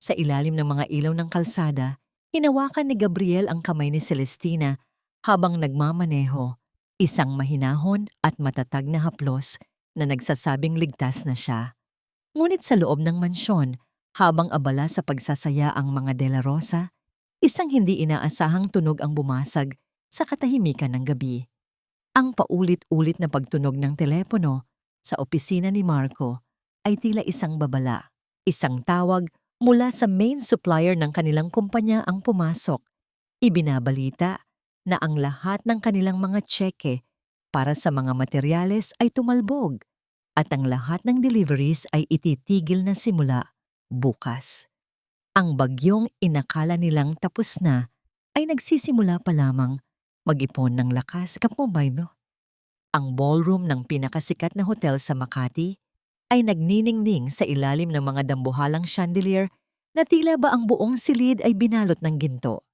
Sa ilalim ng mga ilaw ng kalsada, hinawakan ni Gabriel ang kamay ni Celestina habang nagmamaneho, isang mahinahon at matatag na haplos na nagsasabing ligtas na siya. Ngunit sa loob ng mansyon, habang abala sa pagsasaya ang mga De La Rosa, isang hindi inaasahang tunog ang bumasag sa katahimikan ng gabi. Ang paulit-ulit na pagtunog ng telepono sa opisina ni Marco ay tila isang babala. Isang tawag mula sa main supplier ng kanilang kumpanya ang pumasok. Ibinabalita na ang lahat ng kanilang mga tseke para sa mga materyales ay tumalbog at ang lahat ng deliveries ay ititigil na simula bukas. Ang bagyong inakala nilang tapos na ay nagsisimula pa lamang mag-ipon ng lakas. Kapumay, no? Ang ballroom ng pinakasikat na hotel sa Makati ay nagniningning sa ilalim ng mga dambuhalang chandelier na tila ba ang buong silid ay binalot ng ginto.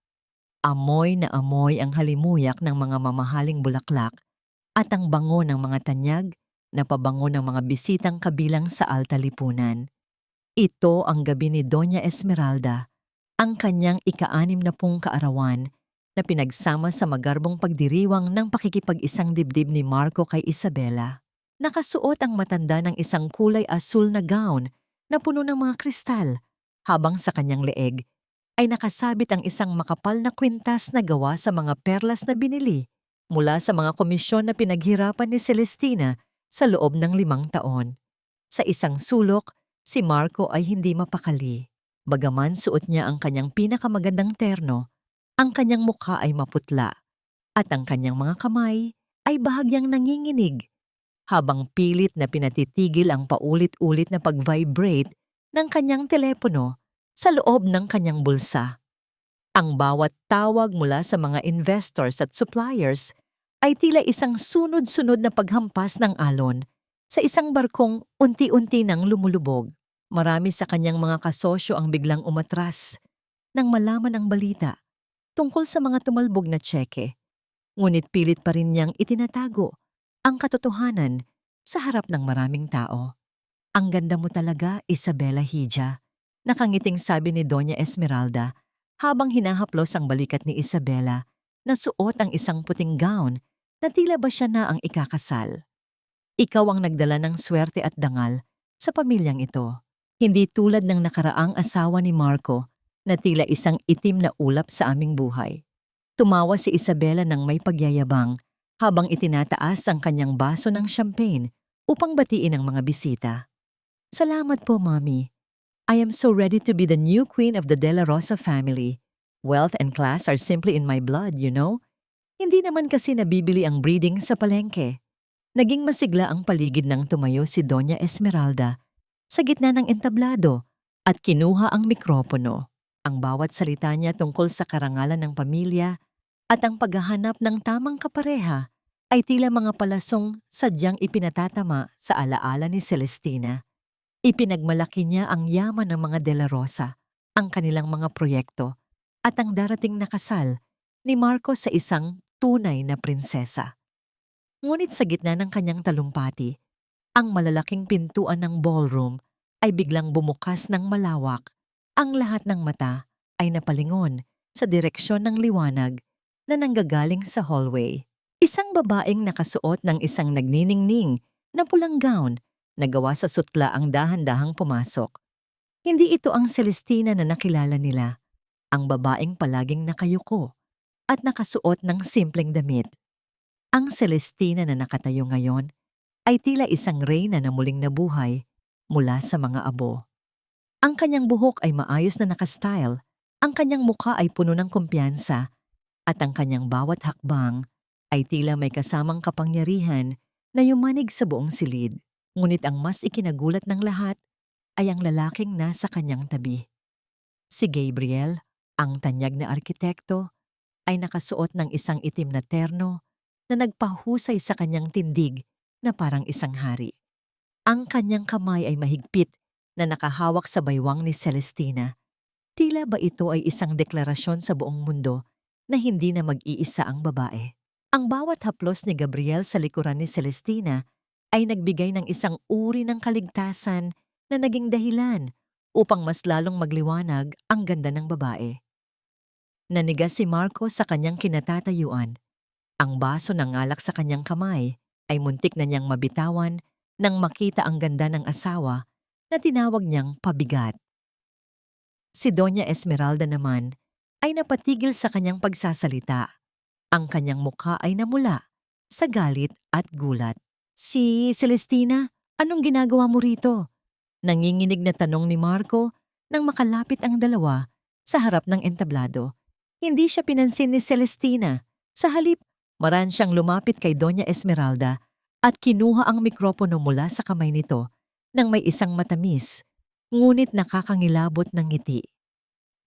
Amoy na amoy ang halimuyak ng mga mamahaling bulaklak at ang bango ng mga tanyag na pabango ng mga bisitang kabilang sa alta lipunan. Ito ang gabi ni Doña Esmeralda, ang kanyang ika-60 kaarawan na pinagsama sa magarbong pagdiriwang ng pakikipag-isang dibdib ni Marco kay Isabela. Nakasuot ang matanda ng isang kulay asul na gown na puno ng mga kristal, habang sa kanyang leeg ay nakasabit ang isang makapal na kwintas na gawa sa mga perlas na binili mula sa mga komisyon na pinaghirapan ni Celestina sa loob ng 5 taon. Sa isang sulok, si Marco ay hindi mapakali. Bagaman suot niya ang kanyang pinakamagandang terno, ang kanyang mukha ay maputla at ang kanyang mga kamay ay bahagyang nanginginig habang pilit na pinatitigil ang paulit-ulit na pag-vibrate ng kanyang telepono sa loob ng kanyang bulsa. Ang bawat tawag mula sa mga investors at suppliers ay tila isang sunod-sunod na paghampas ng alon sa isang barkong unti-unti nang lumulubog. Marami sa kanyang mga kasosyo ang biglang umatras nang malaman ang balita tungkol sa mga tumalbog na tseke. Ngunit pilit pa rin niyang itinatago ang katotohanan sa harap ng maraming tao. "Ang ganda mo talaga, Isabela Hija," nakangiting sabi ni Doña Esmeralda habang hinahaplos ang balikat ni Isabela na suot ang isang puting gown na tila ba siya na ang ikakasal. "Ikaw ang nagdala ng swerte at dangal sa pamilyang ito. Hindi tulad ng nakaraang asawa ni Marco na tila isang itim na ulap sa aming buhay. Tumawa si Isabela ng may pagyayabang habang itinataas ang kanyang baso ng champagne upang batiin ang mga bisita. Salamat po, Mommy. I am so ready to be the new queen of the De La Rosa family. Wealth and class are simply in my blood, you know? Hindi naman kasi nabibili ang breeding sa palengke. Naging masigla ang paligid nang tumayo si Doña Esmeralda sa gitna ng entablado at kinuha ang mikropono. Ang bawat salita niya tungkol sa karangalan ng pamilya at ang paghahanap ng tamang kapareha ay tila mga palasong sadyang ipinatatama sa alaala ni Celestina. Ipinagmalaki niya ang yaman ng mga De La Rosa, ang kanilang mga proyekto, at ang darating na kasal ni Marco sa isang tunay na prinsesa. Ngunit sa gitna ng kanyang talumpati, ang malalaking pintuan ng ballroom ay biglang bumukas ng malawak. Ang lahat ng mata ay napalingon sa direksyon ng liwanag na nanggagaling sa hallway. Isang babaeng nakasuot ng isang nagniningning na pulang gown na gawa sa sutla ang dahan-dahang pumasok. Hindi ito ang Celestina na nakilala nila, ang babaeng palaging nakayuko at nakasuot ng simpleng damit. Ang Celestina na nakatayo ngayon ay tila isang reyna na muling nabuhay mula sa mga abo. Ang kanyang buhok ay maayos na nakastyle, ang kanyang mukha ay puno ng kumpiyansa, at ang kanyang bawat hakbang ay tila may kasamang kapangyarihan na yumanig sa buong silid. Ngunit ang mas ikinagulat ng lahat ay ang lalaking nasa kanyang tabi. Si Gabriel, ang tanyag na arkitekto, ay nakasuot ng isang itim na terno na nagpahusay sa kanyang tindig na parang isang hari. Ang kanyang kamay ay mahigpit na nakahawak sa baywang ni Celestina. Tila ba ito ay isang deklarasyon sa buong mundo na hindi na mag-iisa ang babae? Ang bawat haplos ni Gabriel sa likuran ni Celestina ay nagbigay ng isang uri ng kaligtasan na naging dahilan upang mas lalong magliwanag ang ganda ng babae. Nanigas si Marco sa kanyang kinatatayuan. Ang baso ng alak sa kanyang kamay ay muntik na niyang mabitawan nang makita ang ganda ng asawa na tinawag niyang pabigat. Si Doña Esmeralda naman ay napatigil sa kanyang pagsasalita. Ang kanyang mukha ay namula sa galit at gulat. Si Celestina, anong ginagawa mo rito? Nanginginig na tanong ni Marco nang makalapit ang dalawa sa harap ng entablado. Hindi siya pinansin ni Celestina. Sa halip, maran siyang lumapit kay Doña Esmeralda at kinuha ang mikropono mula sa kamay nito nang may isang matamis, ngunit nakakangilabot ng ngiti.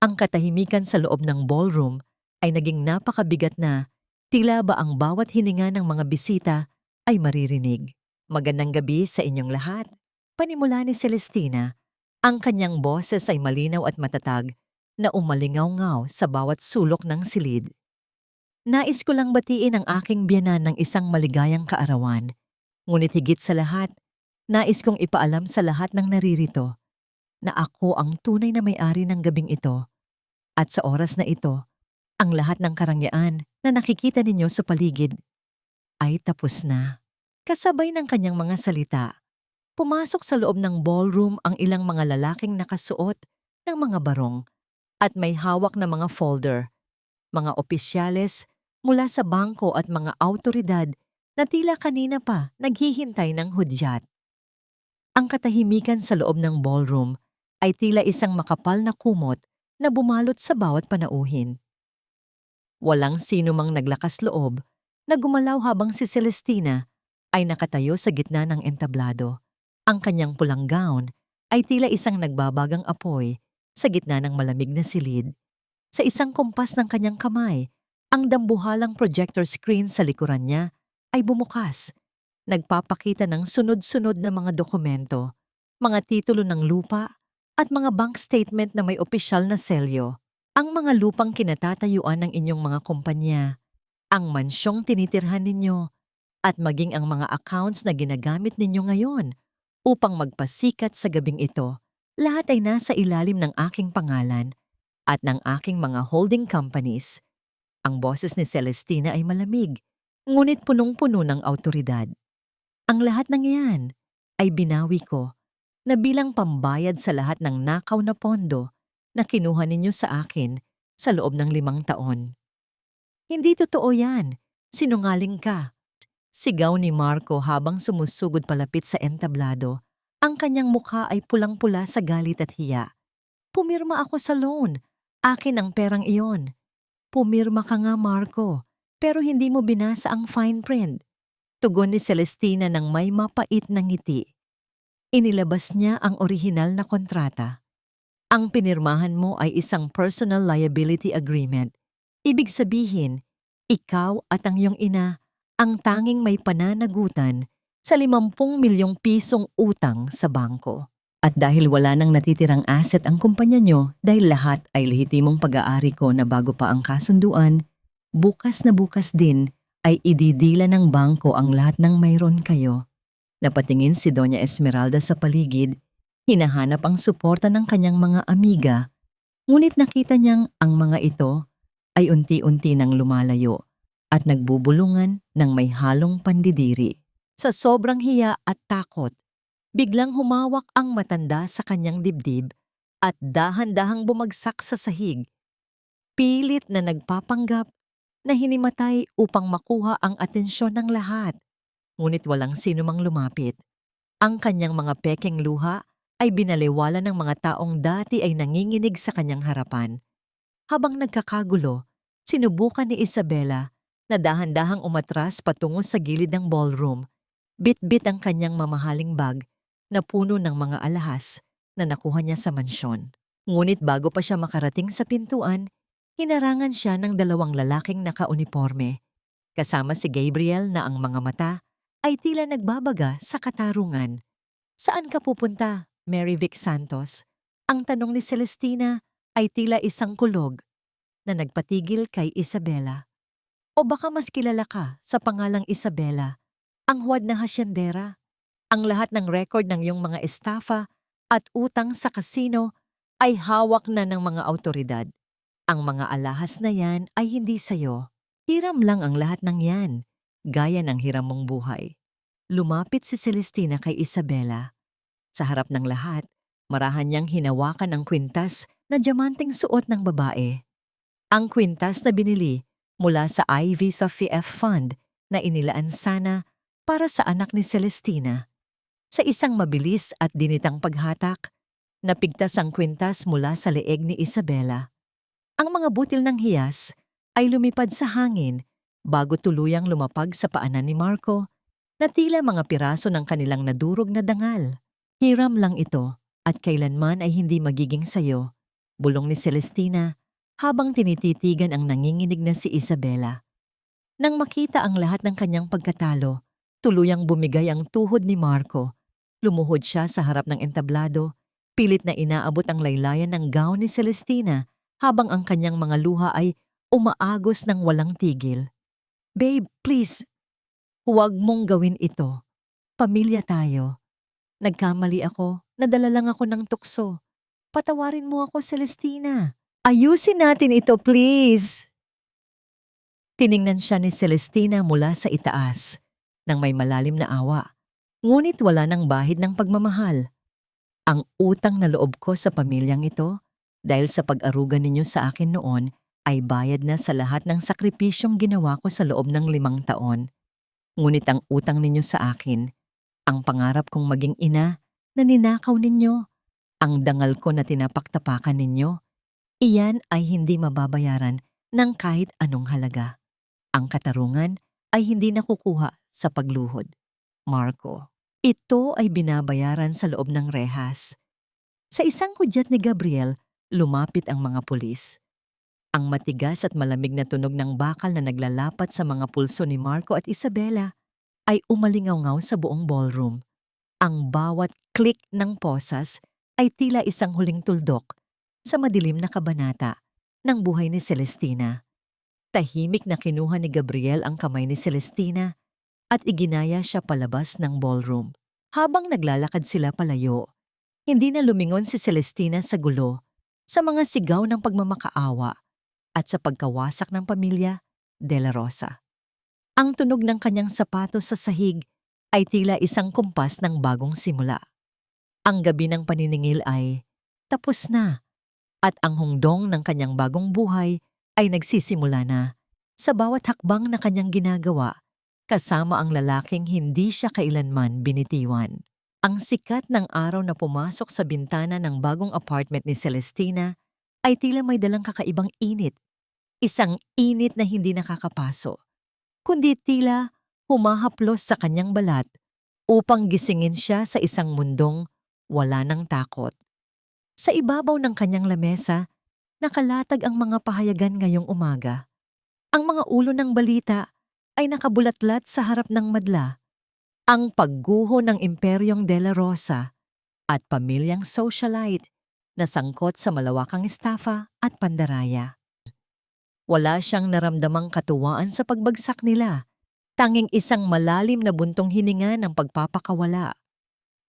Ang katahimikan sa loob ng ballroom ay naging napakabigat na tila ba ang bawat hininga ng mga bisita ay maririnig. Magandang gabi sa inyong lahat. Panimula ni Celestina, ang kanyang boses ay malinaw at matatag na umalingaw-ngaw sa bawat sulok ng silid. Nais ko lang batiin ang aking biyanan ng isang maligayang kaarawan. Ngunit higit sa lahat, nais kong ipaalam sa lahat ng naririto na ako ang tunay na may-ari ng gabing ito. At sa oras na ito, ang lahat ng karangyaan na nakikita ninyo sa paligid ay tapos na. Kasabay ng kanyang mga salita, pumasok sa loob ng ballroom ang ilang mga lalaking nakasuot ng mga barong at may hawak na mga folder, mga opisyales mula sa bangko at mga awtoridad na tila kanina pa naghihintay ng hudyat. Ang katahimikan sa loob ng ballroom ay tila isang makapal na kumot na bumalot sa bawat panauhin. Walang sino mang naglakas loob na gumalaw habang si Celestina ay nakatayo sa gitna ng entablado. Ang kanyang pulang gown ay tila isang nagbabagang apoy sa gitna ng malamig na silid. Sa isang kumpas ng kanyang kamay, ang dambuhalang projector screen sa likuran niya ay bumukas. Nagpapakita ng sunod-sunod na mga dokumento, mga titulo ng lupa at mga bank statement na may opisyal na selyo. Ang mga lupang kinatatayuan ng inyong mga kumpanya, ang mansyong tinitirhan ninyo, at maging ang mga accounts na ginagamit ninyo ngayon upang magpasikat sa gabing ito, lahat ay nasa ilalim ng aking pangalan at ng aking mga holding companies. Ang boses ni Celestina ay malamig, ngunit punong-puno ng awtoridad. Ang lahat ng iyan ay binawi ko na bilang pambayad sa lahat ng nakaw na pondo na kinuha ninyo sa akin sa loob ng 5 taon. Hindi totoo yan. Sinungaling ka. Sigaw ni Marco habang sumusugod palapit sa entablado. Ang kanyang mukha ay pulang-pula sa galit at hiya. Pumirma ako sa loan. Akin ang perang iyon. Pumirma ka nga, Marco, pero hindi mo binasa ang fine print. Tugon ni Celestina ng may mapait na ngiti. Inilabas niya ang orihinal na kontrata. Ang pinirmahan mo ay isang personal liability agreement. Ibig sabihin, ikaw at ang iyong ina ang tanging may pananagutan sa 50 milyong pisong utang sa bangko. At dahil wala nang natitirang asset ang kumpanya nyo dahil lahat ay lehitimong pag-aari ko na bago pa ang kasunduan, bukas na bukas din ay ididila ng bangko ang lahat ng mayroon kayo. Napatingin si Doña Esmeralda sa paligid, hinahanap ang suporta ng kanyang mga amiga, ngunit nakita niyang ang mga ito ay unti-unti nang lumalayo at nagbubulungan ng may halong pandidiri. Sa sobrang hiya at takot, biglang humawak ang matanda sa kanyang dibdib at dahan-dahang bumagsak sa sahig. Pilit na nagpapanggap na hinimatay upang makuha ang atensyon ng lahat. Ngunit walang sino mang lumapit. Ang kanyang mga pekeng luha ay binaliwala ng mga taong dati ay nanginginig sa kanyang harapan. Habang nagkakagulo, sinubukan ni Isabela na dahan-dahang umatras patungo sa gilid ng ballroom. Bit-bit ang kanyang mamahaling bag na puno ng mga alahas na nakuha niya sa mansyon. Ngunit bago pa siya makarating sa pintuan, hinarangan siya ng 2 lalaking nakauniporme. Kasama si Gabriel na ang mga mata ay tila nagbabaga sa katarungan. Saan ka pupunta, Mary Vic Santos? Ang tanong ni Celestina ay tila isang kulog na nagpatigil kay Isabela. O baka mas kilala ka sa pangalang Isabela, ang huwad na hasyendera? Ang lahat ng record ng iyong mga estafa at utang sa kasino ay hawak na ng mga awtoridad. Ang mga alahas na yan ay hindi sayo. Hiram lang ang lahat ng yan, gaya ng hiram mong buhay. Lumapit si Celestina kay Isabela. Sa harap ng lahat, marahan niyang hinawakan ang kwintas na diamanteng suot ng babae. Ang kwintas na binili mula sa iVisa FF Fund na inilaan sana para sa anak ni Celestina. Sa isang mabilis at dinitang paghatak, napigtas ang kwintas mula sa leeg ni Isabela. Ang mga butil ng hiyas ay lumipad sa hangin bago tuluyang lumapag sa paanan ni Marco na tila mga piraso ng kanilang nadurog na dangal. Hiram lang ito at kailanman ay hindi magiging sayo, bulong ni Celestina habang tinititigan ang nanginginig na si Isabela. Nang makita ang lahat ng kanyang pagkatalo, tuluyang bumigay ang tuhod ni Marco. Lumuhod siya sa harap ng entablado, pilit na inaabot ang laylayan ng gown ni Celestina habang ang kanyang mga luha ay umaagos ng walang tigil. Babe, please, huwag mong gawin ito. Pamilya tayo. Nagkamali ako, nadala lang ako ng tukso. Patawarin mo ako, Celestina. Ayusin natin ito, please. Tiningnan siya ni Celestina mula sa itaas, nang may malalim na awa. Ngunit wala nang bahid ng pagmamahal. Ang utang na loob ko sa pamilyang ito, dahil sa pag-aruga ninyo sa akin noon, ay bayad na sa lahat ng sakripisyong ginawa ko sa loob ng 5 taon. Ngunit ang utang ninyo sa akin, ang pangarap kong maging ina na ninakaw ninyo, ang dangal ko na tinapaktapakan ninyo, iyan ay hindi mababayaran ng kahit anong halaga. Ang katarungan ay hindi nakukuha sa pagluhod. Marco, ito ay binabayaran sa loob ng rehas. Sa isang hudyat ni Gabriel, lumapit ang mga pulis. Ang matigas at malamig na tunog ng bakal na naglalapat sa mga pulso ni Marco at Isabela ay umalingaw-ngaw sa buong ballroom. Ang bawat click ng posas ay tila isang huling tuldok sa madilim na kabanata ng buhay ni Celestina. Tahimik na kinuha ni Gabriel ang kamay ni Celestina at iginaya siya palabas ng ballroom. Habang naglalakad sila palayo, hindi na lumingon si Celestina sa gulo, sa mga sigaw ng pagmamakaawa at sa pagkawasak ng pamilya De La Rosa. Ang tunog ng kanyang sapatos sa sahig ay tila isang kumpas ng bagong simula. Ang gabi ng paniningil ay tapos na At ang hungdong ng kanyang bagong buhay ay nagsisimula na sa bawat hakbang na kanyang ginagawa kasama ang lalaking hindi siya kailanman binitiwan. Ang sikat ng araw na pumasok sa bintana ng bagong apartment ni Celestina ay tila may dalang kakaibang init. Isang init na hindi nakakapaso, kundi tila humahaplos sa kanyang balat upang gisingin siya sa isang mundong wala ng takot. Sa ibabaw ng kanyang lamesa, nakalatag ang mga pahayagan ngayong umaga. Ang mga ulo ng balita ay nakabulatlat sa harap ng madla. Ang pagguho ng Imperyong De La Rosa at pamilyang socialite na sangkot sa malawakang estafa at pandaraya. Wala siyang naramdamang katuwaan sa pagbagsak nila, tanging isang malalim na buntong hininga ng pagpapakawala.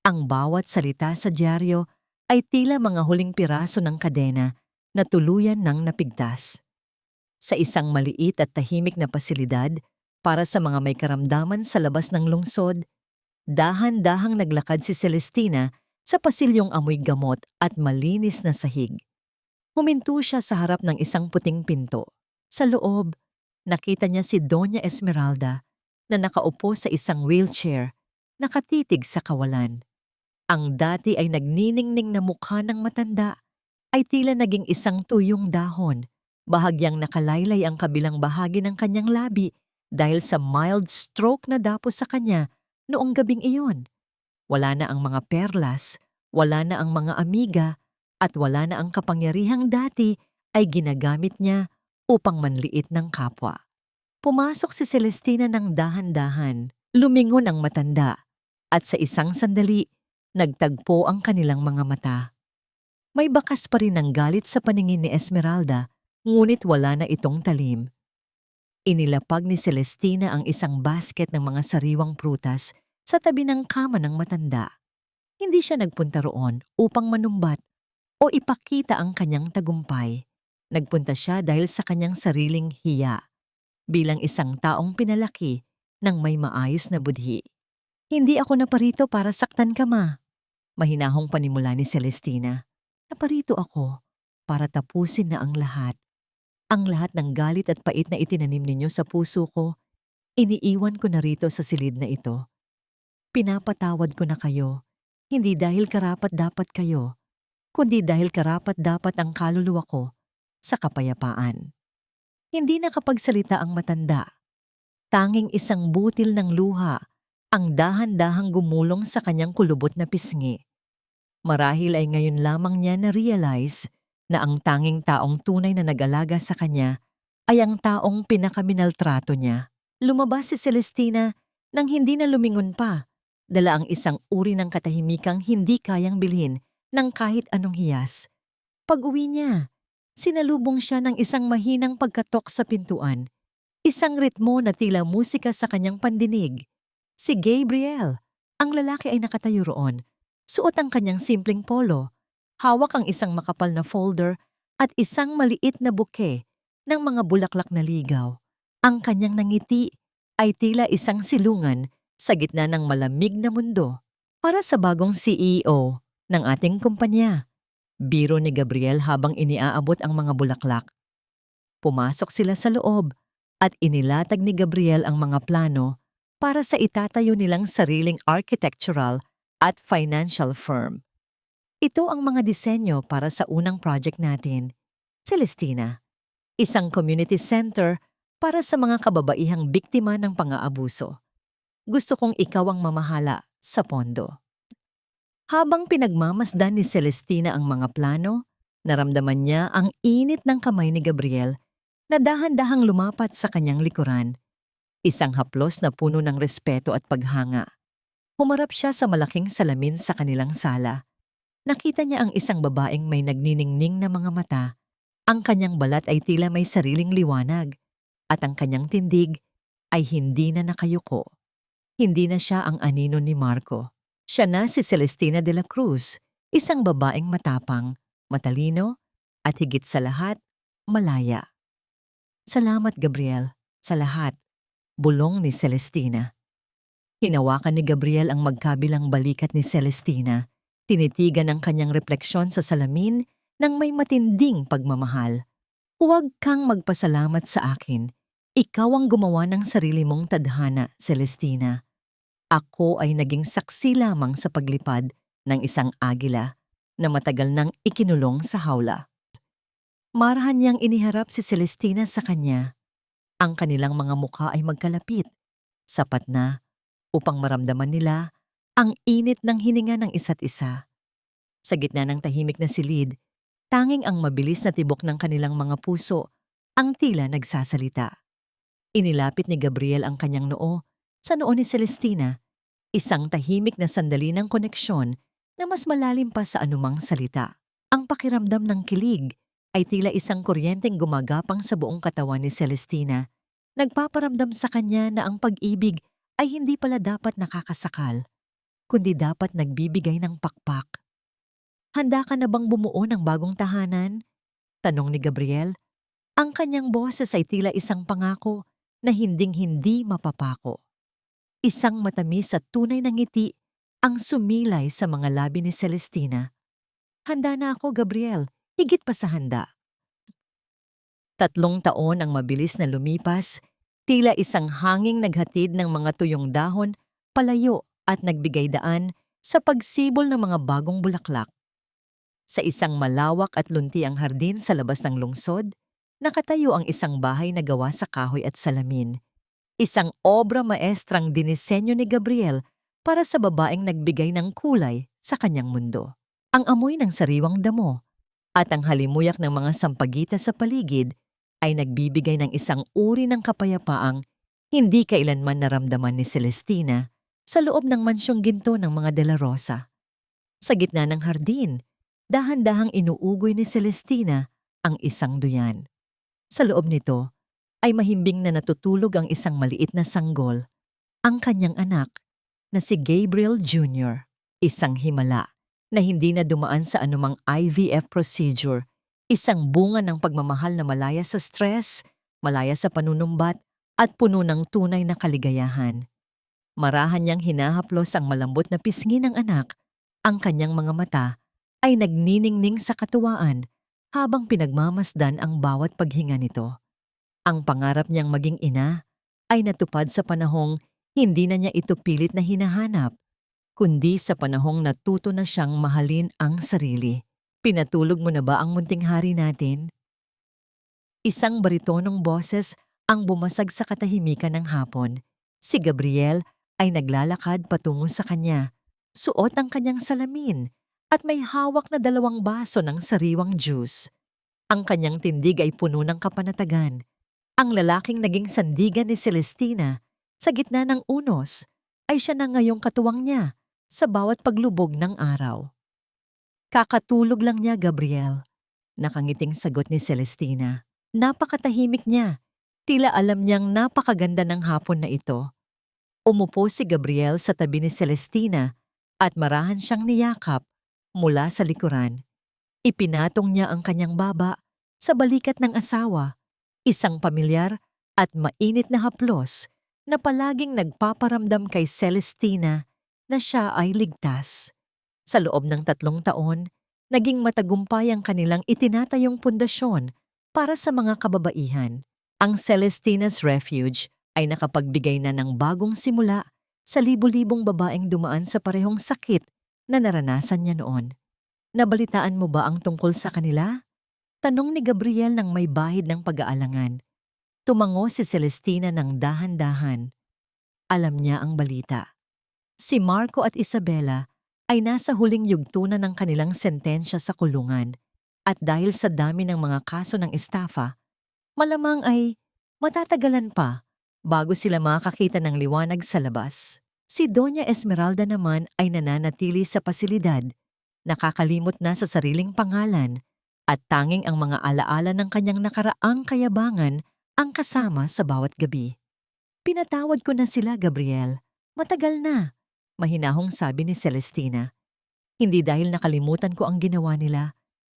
Ang bawat salita sa dyaryo ay tila mga huling piraso ng kadena na tuluyan ng napigtas. Sa isang maliit at tahimik na pasilidad para sa mga may karamdaman sa labas ng lungsod, dahan-dahang naglakad si Celestina sa pasilyong amoy gamot at malinis na sahig. Huminto siya sa harap ng isang puting pinto. Sa loob, nakita niya si Doña Esmeralda na nakaupo sa isang wheelchair, nakatitig sa kawalan. Ang dati ay nagniningning na mukha ng matanda ay tila naging isang tuyong dahon. Bahagyang nakalaylay ang kabilang bahagi ng kanyang labi dahil sa mild stroke na dapos sa kanya noong gabing iyon. Wala na ang mga perlas, wala na ang mga amiga, at wala na ang kapangyarihang dati ay ginagamit niya upang manliit ng kapwa. Pumasok si Celestina ng dahan-dahan, lumingon ang matanda, at sa isang sandali, nagtagpo ang kanilang mga mata. May bakas pa rin ng galit sa paningin ni Esmeralda, ngunit wala na itong talim. Inilapag ni Celestina ang isang basket ng mga sariwang prutas sa tabi ng kama ng matanda. Hindi siya nagpunta roon upang manumbat o ipakita ang kanyang tagumpay. Nagpunta siya dahil sa kanyang sariling hiya, bilang isang taong pinalaki ng may maayos na budhi. Hindi ako naparito para saktan ka, ma. Mahinahong panimula ni Celestina. Naparito ako para tapusin na ang lahat. Ang lahat ng galit at pait na itinanim ninyo sa puso ko, iniiwan ko na rito sa silid na ito. Pinapatawad ko na kayo, hindi dahil karapat-dapat kayo, kundi dahil karapat-dapat ang kaluluwa ko sa kapayapaan. Hindi nakapagsalita ang matanda. Tanging isang butil ng luha ang dahan-dahang gumulong sa kanyang kulubot na pisngi. Marahil ay ngayon lamang niya na-realize na ang tanging taong tunay na nag-alaga sa kanya ay ang taong pinakaminaltrato niya. Lumabas si Celestina nang hindi na lumingon pa, dala ang isang uri ng katahimikang hindi kayang bilhin ng kahit anong hiyas. Pag-uwi niya, sinalubong siya ng isang mahinang pagkatok sa pintuan, isang ritmo na tila musika sa kanyang pandinig. Si Gabriel, ang lalaki ay nakatayo roon, suot ang kanyang simpleng polo, hawak ang isang makapal na folder at isang maliit na buke ng mga bulaklak na ligaw. Ang kanyang nangiti ay tila isang silungan sa gitna ng malamig na mundo para sa bagong CEO ng ating kumpanya. Biro ni Gabriel habang iniaabot ang mga bulaklak. Pumasok sila sa loob at inilatag ni Gabriel ang mga plano para sa itatayo nilang sariling architectural at financial firm. Ito ang mga disenyo para sa unang project natin, Celestina, isang community center para sa mga kababaihang biktima ng pang-aabuso. Gusto kong ikaw ang mamahala sa pondo. Habang pinagmamasdan ni Celestina ang mga plano, naramdaman niya ang init ng kamay ni Gabriel na dahan-dahang lumapat sa kanyang likuran. Isang haplos na puno ng respeto at paghanga. Humarap siya sa malaking salamin sa kanilang sala. Nakita niya ang isang babaeng may nagniningning na mga mata. Ang kanyang balat ay tila may sariling liwanag at ang kanyang tindig ay hindi na nakayuko. Hindi na siya ang anino ni Marco. Siya na si Celestina de la Cruz, isang babaeng matapang, matalino, at higit sa lahat, malaya. Salamat, Gabriel, sa lahat. Bulong ni Celestina. Hinawakan ni Gabriel ang magkabilang balikat ni Celestina. Tinitigan ang kanyang refleksyon sa salamin ng may matinding pagmamahal. Huwag kang magpasalamat sa akin. Ikaw ang gumawa ng sarili mong tadhana, Celestina. Ako ay naging saksi lamang sa paglipad ng isang agila na matagal nang ikinulong sa hawla. Marahan niyang iniharap si Celestina sa kanya. Ang kanilang mga mukha ay magkalapit, sapat na upang maramdaman nila ang init ng hininga ng isa't isa. Sa gitna ng tahimik na silid, tanging ang mabilis na tibok ng kanilang mga puso ang tila nagsasalita. Inilapit ni Gabriel ang kanyang noo sa noo ni Celestina, isang tahimik na sandali ng koneksyon na mas malalim pa sa anumang salita. Ang pakiramdam ng kilig ay tila isang kuryenteng gumagapang sa buong katawan ni Celestina, nagpaparamdam sa kanya na ang pag-ibig ay hindi pala dapat nakakasakal, kundi dapat nagbibigay ng pakpak. Handa ka na bang bumuo ng bagong tahanan? Tanong ni Gabriel. Ang kanyang boses ay tila isang pangako na hinding-hindi mapapako. Isang matamis at tunay na ngiti ang sumilay sa mga labi ni Celestina. Handa na ako, Gabriel. Higit pa sa handa. 3 taon ang mabilis na lumipas, tila isang hanging naghatid ng mga tuyong dahon, palayo at nagbigay daan sa pagsibol ng mga bagong bulaklak. Sa isang malawak at luntiang hardin sa labas ng lungsod, nakatayo ang isang bahay na gawa sa kahoy at salamin. Isang obra maestrang dinisenyo ni Gabriel para sa babaeng nagbigay ng kulay sa kanyang mundo. Ang amoy ng sariwang damo at ang halimuyak ng mga sampagita sa paligid ay nagbibigay ng isang uri ng kapayapaang hindi kailanman naramdaman ni Celestina sa loob ng mansyong ginto ng mga De La Rosa. Sa gitna ng hardin, dahan-dahang inuugoy ni Celestina ang isang duyan. Sa loob nito ay mahimbing na natutulog ang isang maliit na sanggol, ang kanyang anak na si Gabriel Jr., isang himala na hindi na dumaan sa anumang IVF procedure, isang bunga ng pagmamahal na malaya sa stress, malaya sa panunumbat at puno ng tunay na kaligayahan. Marahan niyang hinahaplos ang malambot na pisngi ng anak, ang kanyang mga mata ay nagniningning sa katuwaan habang pinagmamasdan ang bawat paghinga nito. Ang pangarap niyang maging ina ay natupad sa panahong hindi na niya ito pilit na hinahanap, kundi sa panahong natuto na siyang mahalin ang sarili. Pinatulog mo na ba ang munting hari natin? Isang baritonong boses ang bumasag sa katahimikan ng hapon. Si Gabriel ay naglalakad patungo sa kanya, suot ang kanyang salamin at may hawak na 2 baso ng sariwang juice. Ang kanyang tindig ay puno ng kapanatagan. Ang lalaking naging sandigan ni Celestina sa gitna ng unos ay siya na ngayong katuwang niya sa bawat paglubog ng araw. Kakatulog lang niya, Gabriel. Nakangiting sagot ni Celestina. Napakatahimik niya. Tila alam niyang napakaganda ng hapon na ito. Umupo si Gabriel sa tabi ni Celestina at marahan siyang niyakap mula sa likuran. Ipinatong niya ang kanyang baba sa balikat ng asawa, isang pamilyar at mainit na haplos na palaging nagpaparamdam kay Celestina na siya ay ligtas. Sa loob ng 3 taon, naging matagumpay ang kanilang itinatayong pundasyon para sa mga kababaihan. Ang Celestina's Refuge ay nakapagbigay na ng bagong simula sa libu-libong babaeng dumaan sa parehong sakit na naranasan niya noon. Nabalitaan mo ba ang tungkol sa kanila? Tanong ni Gabriel nang may bahid ng pag-aalangan. Tumango si Celestina ng dahan-dahan. Alam niya ang balita. Si Marco at Isabela ay nasa huling yugto na ng kanilang sentensya sa kulungan at dahil sa dami ng mga kaso ng estafa, malamang ay matatagalan pa bago sila makakita ng liwanag sa labas. Si Doña Esmeralda naman ay nananatili sa pasilidad, nakakalimot na sa sariling pangalan at tanging ang mga alaala ng kanyang nakaraang kayabangan ang kasama sa bawat gabi. Pinatawad ko na sila, Gabriel. Matagal na, mahinahong sabi ni Celestina. Hindi dahil nakalimutan ko ang ginawa nila,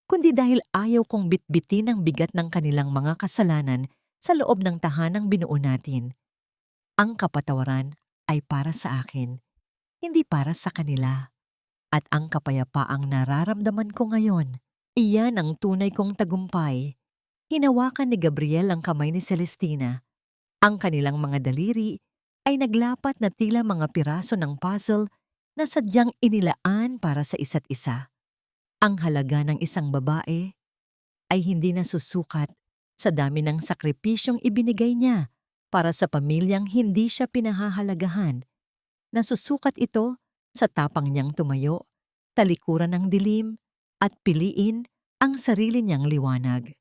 kundi dahil ayaw kong bitbitin ang bigat ng kanilang mga kasalanan sa loob ng tahanang binuo natin. Ang kapatawaran ay para sa akin, hindi para sa kanila. At ang kapayapaang nararamdaman ko ngayon Iyan ang tunay kong tagumpay. Hinawakan ni Gabriel ang kamay ni Celestina. Ang kanilang mga daliri ay naglapat na tila mga piraso ng puzzle na sadyang inilaan para sa isa't isa. Ang halaga ng isang babae ay hindi nasusukat sa dami ng sakripisyong ibinigay niya para sa pamilyang hindi siya pinahahalagahan. Nasusukat ito sa tapang niyang tumayo, talikuran ng dilim, at piliin ang sarili niyang liwanag.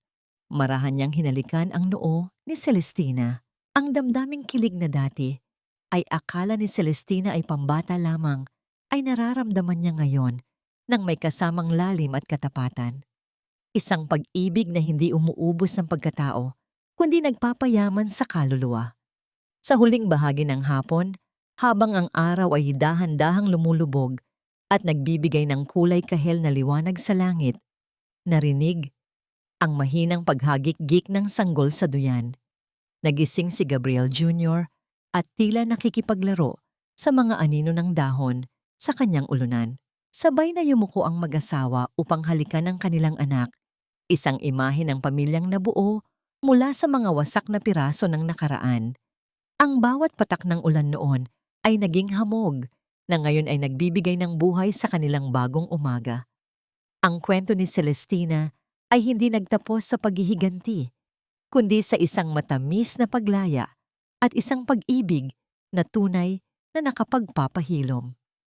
Marahan niyang hinalikan ang noo ni Celestina. Ang damdaming kilig na dati ay akala ni Celestina ay pambata lamang, ay nararamdaman niya ngayon nang may kasamang lalim at katapatan. Isang pag-ibig na hindi umuubos ng pagkatao, kundi nagpapayaman sa kaluluwa. Sa huling bahagi ng hapon, habang ang araw ay dahan-dahang lumulubog at nagbibigay ng kulay kahel na liwanag sa langit, narinig ang mahinang paghagik-gik ng sanggol sa duyan. Nagising si Gabriel Jr. at tila nakikipaglaro sa mga anino ng dahon sa kanyang ulunan. Sabay na yumuko ang mag-asawa upang halikan ang kanilang anak, isang imahe ng pamilyang nabuo mula sa mga wasak na piraso ng nakaraan. Ang bawat patak ng ulan noon ay naging hamog na ngayon ay nagbibigay ng buhay sa kanilang bagong umaga. Ang kwento ni Celestina ay hindi nagtapos sa paghihiganti, kundi sa isang matamis na paglaya at isang pag-ibig na tunay na nakapagpapahilom.